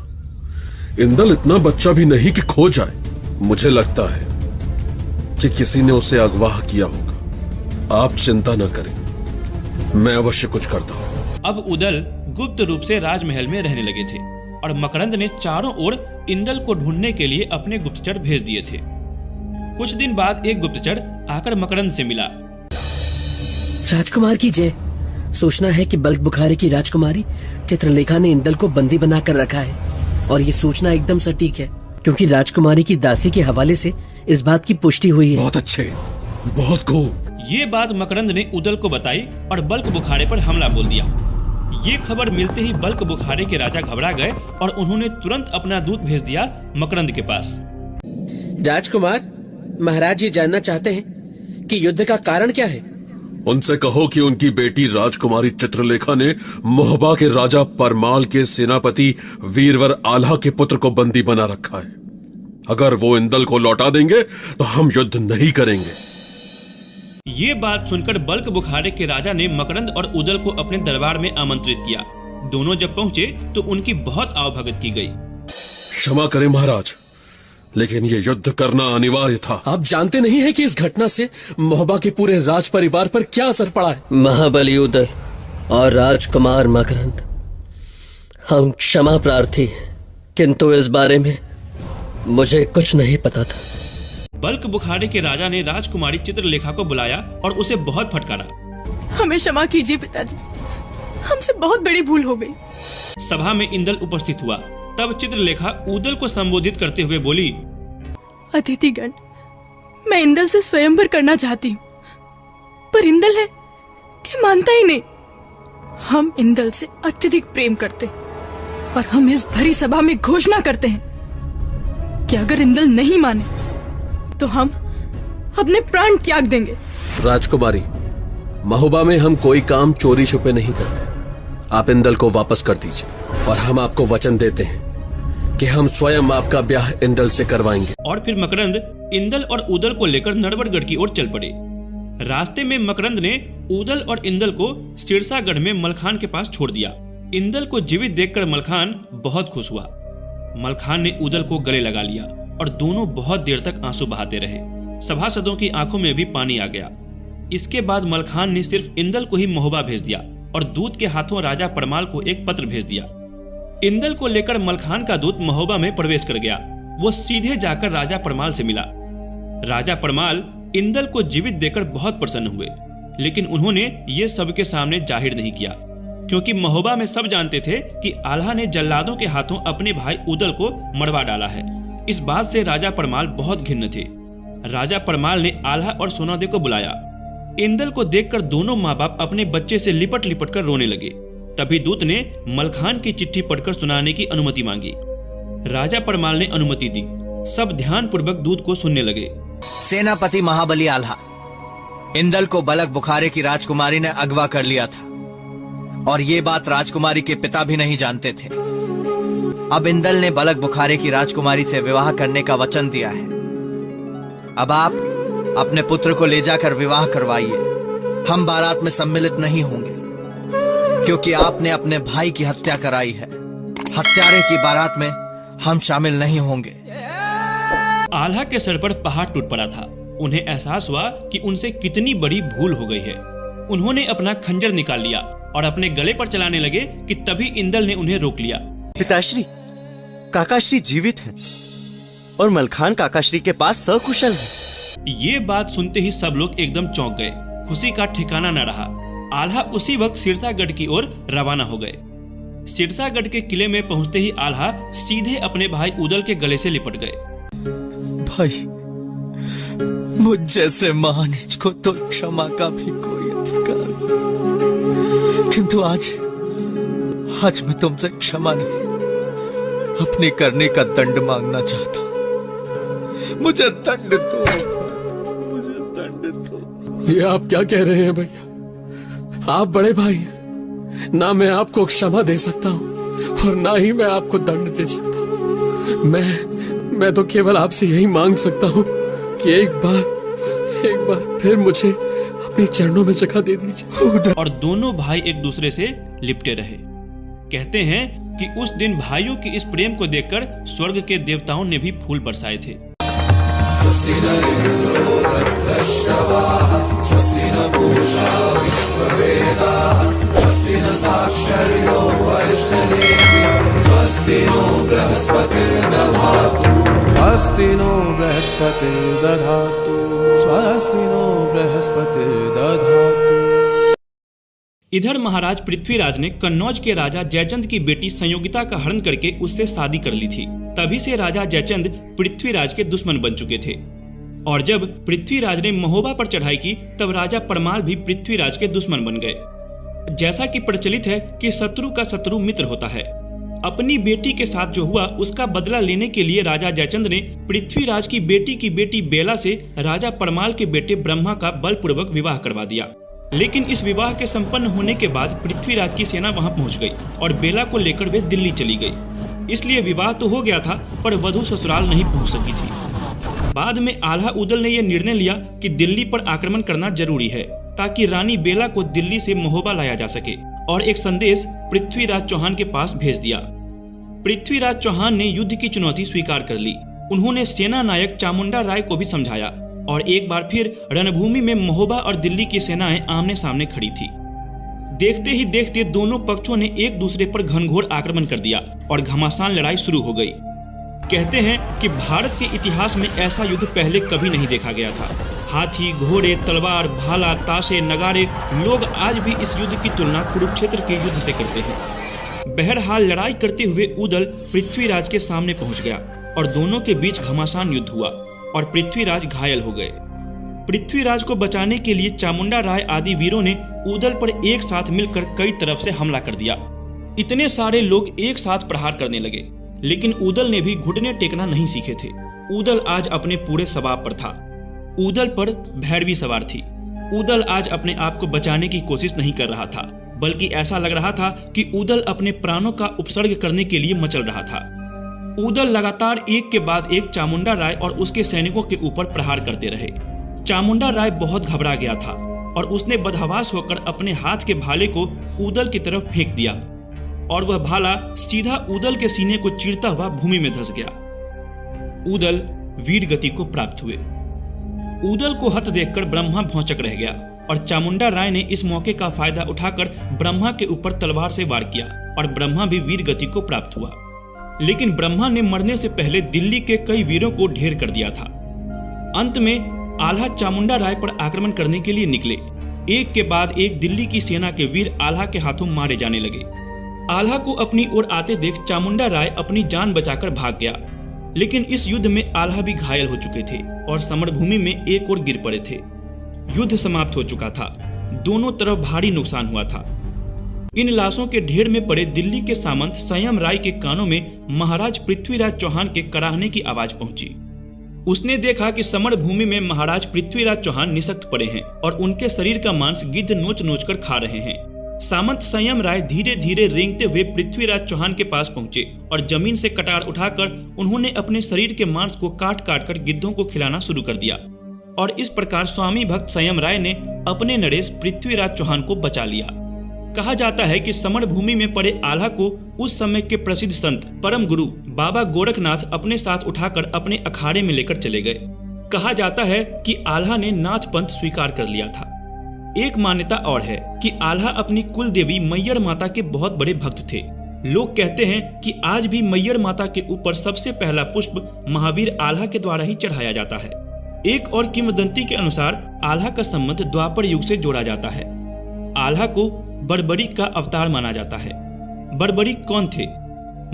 इंदल इतना बच्चा भी नहीं कि खो जाए। मुझे लगता है कि किसी ने उसे अगवा किया होगा। आप चिंता न करें, मैं अवश्य कुछ करता हूँ। अब उदल गुप्त रूप से राजमहल में रहने लगे थे और मकरंद ने चारों ओर इंदल को ढूंढने के लिए अपने गुप्तचर भेज दिए थे। कुछ दिन बाद एक गुप्तचर आकर मकरंद से मिला। राजकुमार की जय। सूचना है कि बल्क बुखारे की राजकुमारी चित्रलेखा ने इंदल को बंदी बनाकर रखा है और ये सूचना एकदम सटीक है क्योंकि राजकुमारी की दासी के हवाले से इस बात की पुष्टि हुई है। बहुत अच्छे, बहुत खूब। ये बात मकरंद ने उदल को बताई और बल्क बुखारे पर हमला बोल दिया। ये खबर मिलते ही बल्क बुखारे के राजा घबरा गए और उन्होंने तुरंत अपना दूत भेज दिया मकरंद के पास। राजकुमार, महाराज ये जानना चाहते हैं कि युद्ध का कारण क्या है। उनसे कहो कि उनकी बेटी राजकुमारी चित्रलेखा ने मोहबा के राजा परमाल के सेनापति वीरवर आल्हा के पुत्र को बंदी बना रखा है। अगर वो इंदल को लौटा देंगे तो हम युद्ध नहीं करेंगे। ये बात सुनकर बल्क बुखारे के राजा ने मकरंद और उदल को अपने दरबार में आमंत्रित किया। दोनों जब पहुंचे तो उनकी बहुत आवभगत की गई। क्षमा करें महाराज, लेकिन ये युद्ध करना अनिवार्य था। आप जानते नहीं है कि इस घटना से मोहबा के पूरे राज परिवार पर क्या असर पड़ा है। महाबली उदल और राजकुमार मकरंद, हम क्षमा प्रार्थी हैं, किंतु इस बारे में मुझे कुछ नहीं पता था। बल्क बुखारे के राजा ने राजकुमारी चित्रलेखा को बुलाया और उसे बहुत फटकारा। हमें क्षमा कीजिए पिताजी, हमसे बहुत बड़ी भूल हो गई। सभा में इंदल उपस्थित हुआ। तब चित्रलेखा उदल को संबोधित करते हुए बोली, अतिथिगण, मैं इंदल से स्वयंवर करना चाहती हूँ, पर इंदल है कि मानता ही नहीं। हम इंदल से अत्यधिक प्रेम करते हैं और हम इस भरी सभा में घोषणा करते हैं कि अगर इंदल नहीं माने तो हम अपने प्राण त्याग देंगे। राजकुमारी, महोबा में हम कोई काम चोरी छुपे नहीं करते। आप इंदल को वापस कर दीजिए और हम आपको वचन देते हैं कि हम स्वयं आपका ब्याह इंदल से करवाएंगे। और फिर मकरंद इंदल और उदल को लेकर नरवरगढ़ की ओर चल पड़े। रास्ते में मकरंद ने उदल और इंदल को सिरसागढ़ में मलखान के पास छोड़ दिया। इंदल को जीवित देखकर मलखान बहुत खुश हुआ। मलखान ने उदल को गले लगा लिया और दोनों बहुत देर तक आंसू बहाते रहे। सभासदों की आंखों में भी पानी आ गया। इसके बाद मलखान ने सिर्फ इंदल को ही महोबा भेज दिया और दूत के हाथों राजा परमाल को एक पत्र भेज दिया। इंदल को लेकर मलखान का दूत महोबा में प्रवेश कर गया। वो सीधे जाकर राजा परमाल से मिला। राजा परमाल इंदल को जीवित देखकर बहुत प्रसन्न हुए, लेकिन उन्होंने ये सबके सामने जाहिर नहीं किया, क्योंकि महोबा में सब जानते थे कि आल्हा ने जल्लादों के हाथों अपने भाई उदल को मरवा डाला है। इस बात से राजा परमाल बहुत घिन्न थे। राजा परमाल ने आल्हा और सोनादे को बुलाया। इंदल को देखकर दोनों माँ बाप अपने बच्चे से लिपट लिपट कर रोने लगे। तभी दूत ने मलखान की चिट्ठी पढ़कर सुनाने की अनुमति मांगी। राजा परमाल ने अनुमति दी। सब ध्यान पूर्वक दूत को सुनने लगे। सेनापति महाबली आल्हा, इंदल को बलक बुखारे की राजकुमारी ने अगवा कर लिया था और ये बात राजकुमारी के पिता भी नहीं जानते थे। अब इंदल ने बलक बुखारे की राजकुमारी से विवाह करने का वचन दिया है। अब आप अपने पुत्र को ले जाकर विवाह करवाइए। हम बारात में सम्मिलित नहीं होंगे क्योंकि आपने अपने भाई की हत्या कराई है। हत्यारे की बारात में हम शामिल नहीं होंगे। आल्हा के सर पर पहाड़ टूट पड़ा था। उन्हें एहसास हुआ कि उनसे कितनी बड़ी भूल हो गई है। उन्होंने अपना खंजर निकाल लिया और अपने गले पर चलाने लगे कि तभी इंदल ने उन्हें रोक लिया। पिताश्री, काकाश्री जीवित हैं और मलखान काकाश्री के पास सकुशल है। ये बात सुनते ही सब लोग एकदम चौंक गए। खुशी का ठिकाना न रहा। आल्हा उसी वक्त सिरसागढ़ की ओर रवाना हो गए। सिरसागढ़ के किले में पहुंचते ही आल्हा सीधे अपने भाई उदल के गले से लिपट गए। भाई, मुझ जैसे महानीच को तो क्षमा का भी कोई अधिकार नहीं, किंतु आज मैं तुमसे क्षमा नहीं, अपनी करने का दंड मांगना चाहता हूं। मुझे दंड दो, मुझे दंड दो। ये आप क्या कह रहे हैं भैया? आप बड़े भाई हैं, ना मैं आपको क्षमा दे सकता हूँ और ना ही मैं आपको दंड दे सकता हूँ। मैं तो केवल आपसे यही मांग सकता हूँ कि एक बार फिर मुझे अपने चरणों में जगह दे दीजिए। और दोनों भाई एक दूसरे से लिपटे रहे। कहते हैं कि उस दिन भाइयों के इस प्रेम को देखकर स्वर्ग के देवताओं ने भी फूल बरसाए थे। स्वस्ति न इंद्रो वृद्धश्रवाः, स्वस्ति न पूषा विश्ववेदाः, स्वस्ति न साक्षर्यो वरिष्ठनेमिः, स्वस्ति नो बृहस्पतिर्दधातु, स्वस्ति नो बृहस्पतिर्दधातु, स्वस्ति नो बृहस्पतिर्दधातु। इधर महाराज पृथ्वीराज ने कन्नौज के राजा जयचंद की बेटी संयोगिता का हरण करके उससे शादी कर ली थी। तभी से राजा जयचंद पृथ्वीराज के दुश्मन बन चुके थे। और जब पृथ्वीराज ने महोबा पर चढ़ाई की तब राजा परमाल भी पृथ्वीराज के दुश्मन बन गए। जैसा कि प्रचलित है कि शत्रु का शत्रु मित्र होता है। अपनी बेटी के साथ जो हुआ उसका बदला लेने के लिए राजा जयचंद ने पृथ्वीराज की बेटी बेला से राजा परमाल के बेटे ब्रह्मा का बलपूर्वक विवाह करवा दिया। लेकिन इस विवाह के संपन्न होने के बाद पृथ्वीराज की सेना वहां पहुंच गई और बेला को लेकर वे दिल्ली चली गई। इसलिए विवाह तो हो गया था पर वधू ससुराल नहीं पहुंच सकी थी। बाद में आल्हा उदल ने यह निर्णय लिया कि दिल्ली पर आक्रमण करना जरूरी है ताकि रानी बेला को दिल्ली से महोबा लाया जा सके, और एक संदेश पृथ्वीराज चौहान के पास भेज दिया। पृथ्वीराज चौहान ने युद्ध की चुनौती स्वीकार कर ली। उन्होंने सेना नायक चामुंडा राय को भी समझाया और एक बार फिर रणभूमि में महोबा और दिल्ली की सेनाएं आमने सामने खड़ी थी। देखते ही देखते दोनों पक्षों ने एक दूसरे पर घनघोर आक्रमण कर दिया और घमासान लड़ाई शुरू हो गई। कहते हैं कि भारत के इतिहास में ऐसा युद्ध पहले कभी नहीं देखा गया था। हाथी, घोड़े, तलवार, भाला, ताशे, नगारे, लोग आज भी इस युद्ध की तुलना कुरुक्षेत्र के युद्ध से करते हैं। बहरहाल लड़ाई करते हुए उदल पृथ्वीराज के सामने पहुंच गया और दोनों के बीच घमासान युद्ध हुआ और पृथ्वीराज घायल हो गए। पृथ्वीराज को बचाने के लिए चामुंडा राय आदि वीरों ने उदल पर एक साथ मिलकर कई तरफ से हमला कर दिया। इतने सारे लोग एक साथ प्रहार करने लगे, लेकिन उदल ने भी घुटने टेकना नहीं सीखे थे। उदल आज अपने पूरे सवाब पर था। उदल पर भैरवी सवार थी। उदल आज अपने आप को बचाने की कोशिश नहीं कर रहा था, बल्कि ऐसा लग रहा था कि उदल अपने प्राणों का उपसर्ग करने के लिए मचल रहा था। उदल लगातार एक के बाद एक चामुंडा राय और उसके सैनिकों के ऊपर प्रहार करते रहे। चामुंडा राय बहुत घबरा गया था और उसने बदहवास होकर अपने हाथ के भाले को उदल की तरफ फेंक दिया और वह भाला सीधा उदल के सीने को चीरता हुआ भूमि में धंस गया। उदल वीर गति को प्राप्त हुए। उदल को हत देखकर ब्रह्मा भौंचक रह गया और चामुंडा राय ने इस मौके का फायदा उठाकर ब्रह्मा के ऊपर तलवार से वार किया और ब्रह्मा भी वीर गति को प्राप्त हुआ। लेकिन ब्रह्मा ने मरने से पहले दिल्ली के कई वीरों को ढेर कर दिया था। अंत में आल्हा चामुंडा राय पर आक्रमण करने के लिए निकले। एक के बाद एक दिल्ली की सेना के वीर आल्हा के हाथों मारे जाने लगे। आल्हा को अपनी ओर आते देख चामुंडा राय अपनी जान बचाकर भाग गया, लेकिन इस युद्ध में आल्हा भी घायल हो चुके थे और समरभूमि में एक ओर गिर पड़े थे। युद्ध समाप्त हो चुका था। दोनों तरफ भारी नुकसान हुआ था। इन लाशों के ढेर में पड़े दिल्ली के सामंत संयम राय के कानों में महाराज पृथ्वीराज चौहान के कराहने की आवाज पहुंची। उसने देखा कि समर भूमि में महाराज पृथ्वीराज चौहान निशक्त पड़े हैं और उनके शरीर का मांस गिद्ध नोच नोच कर खा रहे हैं। सामंत संयम राय धीरे धीरे रेंगते हुए पृथ्वीराज चौहान के पास पहुंचे और जमीन से कटार उठाकर उन्होंने अपने शरीर के मांस को काट काट कर गिद्धों को खिलाना शुरू कर दिया। और इस प्रकार स्वामी भक्त संयम राय ने अपने नरेश पृथ्वीराज चौहान को बचा लिया। कहा जाता है कि समर भूमि में पड़े आल्हा को उस समय के प्रसिद्ध संत परम गुरु बाबा गोरखनाथ अपने साथ उठाकर अपने अखाड़े में लेकर चले गए कहा जाता है कि आल्हा ने नाथ पंथ स्वीकार कर लिया था। एक मान्यता और है कि आल्हा अपनी कुल देवी मैयर माता के बहुत बड़े भक्त थे। लोग कहते हैं कि आज भी मैयर माता के ऊपर सबसे पहला पुष्प महावीर आल्हा के द्वारा ही चढ़ाया जाता है। एक और किंवदंती के अनुसार आल्हा का संबंध द्वापर युग से जोड़ा जाता है। आल्हा को बर्बरीक का अवतार माना जाता है। बर्बरीक कौन थे?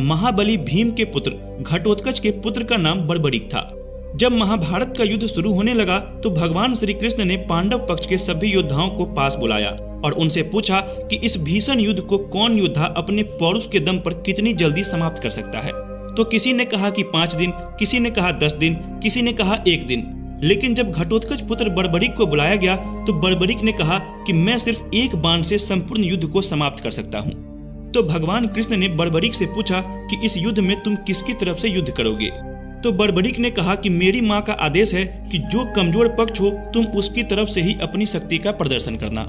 महाबली भीम के पुत्र घटोत्कच के पुत्र का नाम बर्बरीक था। जब महाभारत का युद्ध शुरू होने लगा तो भगवान श्री कृष्ण ने पांडव पक्ष के सभी योद्धाओं को पास बुलाया और उनसे पूछा कि इस भीषण युद्ध को कौन योद्धा अपने पौरुष के दम पर कितनी जल्दी समाप्त कर सकता है। तो किसी ने कहा कि 5 दिन, किसी ने कहा 10 दिन, किसी ने कहा 1 दिन। लेकिन जब घटोत्कच पुत्र बर्बरीक को बुलाया गया तो बर्बरीक ने कहा कि मैं सिर्फ 1 बाण से संपूर्ण युद्ध को समाप्त कर सकता हूँ। तो भगवान कृष्ण ने बर्बरीक से पूछा कि इस युद्ध में तुम किसकी तरफ से युद्ध करोगे। तो बर्बरीक ने कहा कि मेरी माँ का आदेश है कि जो कमजोर पक्ष हो तुम उसकी तरफ से ही अपनी शक्ति का प्रदर्शन करना।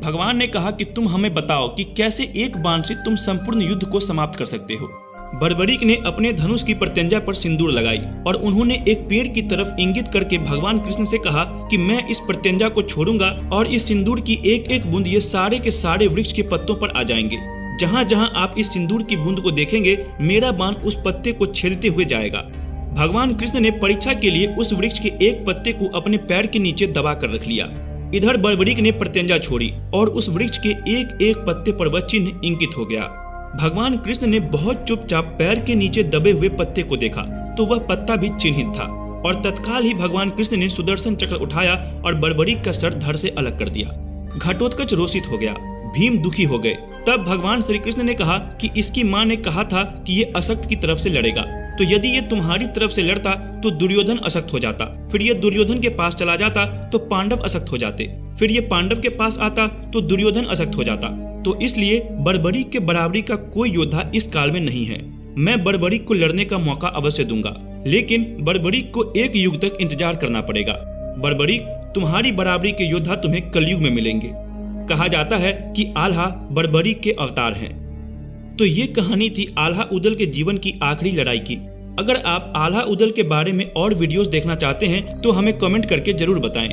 भगवान ने कहा कि तुम हमें बताओ कि कैसे 1 बाण से तुम संपूर्ण युद्ध को समाप्त कर सकते हो। बर्बरीक ने अपने धनुष की प्रत्यंजा पर सिंदूर लगाई और उन्होंने एक पेड़ की तरफ इंगित करके भगवान कृष्ण से कहा कि मैं इस प्रत्यंजा को छोड़ूंगा और इस सिंदूर की एक एक बूंद ये सारे के सारे वृक्ष के पत्तों पर आ जाएंगे। जहाँ जहाँ आप इस सिंदूर की बूंद को देखेंगे मेरा बाण उस पत्ते को छेदते हुए जाएगा। भगवान कृष्ण ने परीक्षा के लिए उस वृक्ष के एक पत्ते को अपने पैर के नीचे दबा कर रख लिया। इधर बर्बरीक ने प्रत्यंजा छोड़ी और उस वृक्ष के एक एक पत्ते पर वह चिन्ह इंकित हो गया। भगवान कृष्ण ने बहुत चुपचाप पैर के नीचे दबे हुए पत्ते को देखा तो वह पत्ता भी चिन्हित था और तत्काल ही भगवान कृष्ण ने सुदर्शन चक्र उठाया और बर्बरीक का सर धड़ से अलग कर दिया। घटोत्कच रोषित हो गया, भीम दुखी हो गए। तब भगवान श्री कृष्ण ने कहा कि इसकी माँ ने कहा था कि ये असक्त की तरफ से लड़ेगा, तो यदि ये तुम्हारी तरफ से लड़ता तो दुर्योधन असक्त हो जाता, फिर ये दुर्योधन के पास चला जाता तो पांडव असक्त हो जाते, फिर ये पांडव के पास आता तो दुर्योधन असक्त हो जाता। तो इसलिए बर्बरीक के बराबरी का कोई योद्धा इस काल में नहीं है। मैं बर्बरीक को लड़ने का मौका अवश्य दूंगा, लेकिन बर्बरीक को 1 युग तक इंतजार करना पड़ेगा। बर्बरीक, तुम्हारी बराबरी के योद्धा तुम्हें कलयुग में मिलेंगे। कहा जाता है कि आल्हा बर्बरीक के अवतार हैं। तो ये कहानी थी आल्हा उदल के जीवन की आखिरी लड़ाई की। अगर आप आल्हा उदल के बारे में और वीडियोस देखना चाहते हैं तो हमें कमेंट करके जरूर बताएं।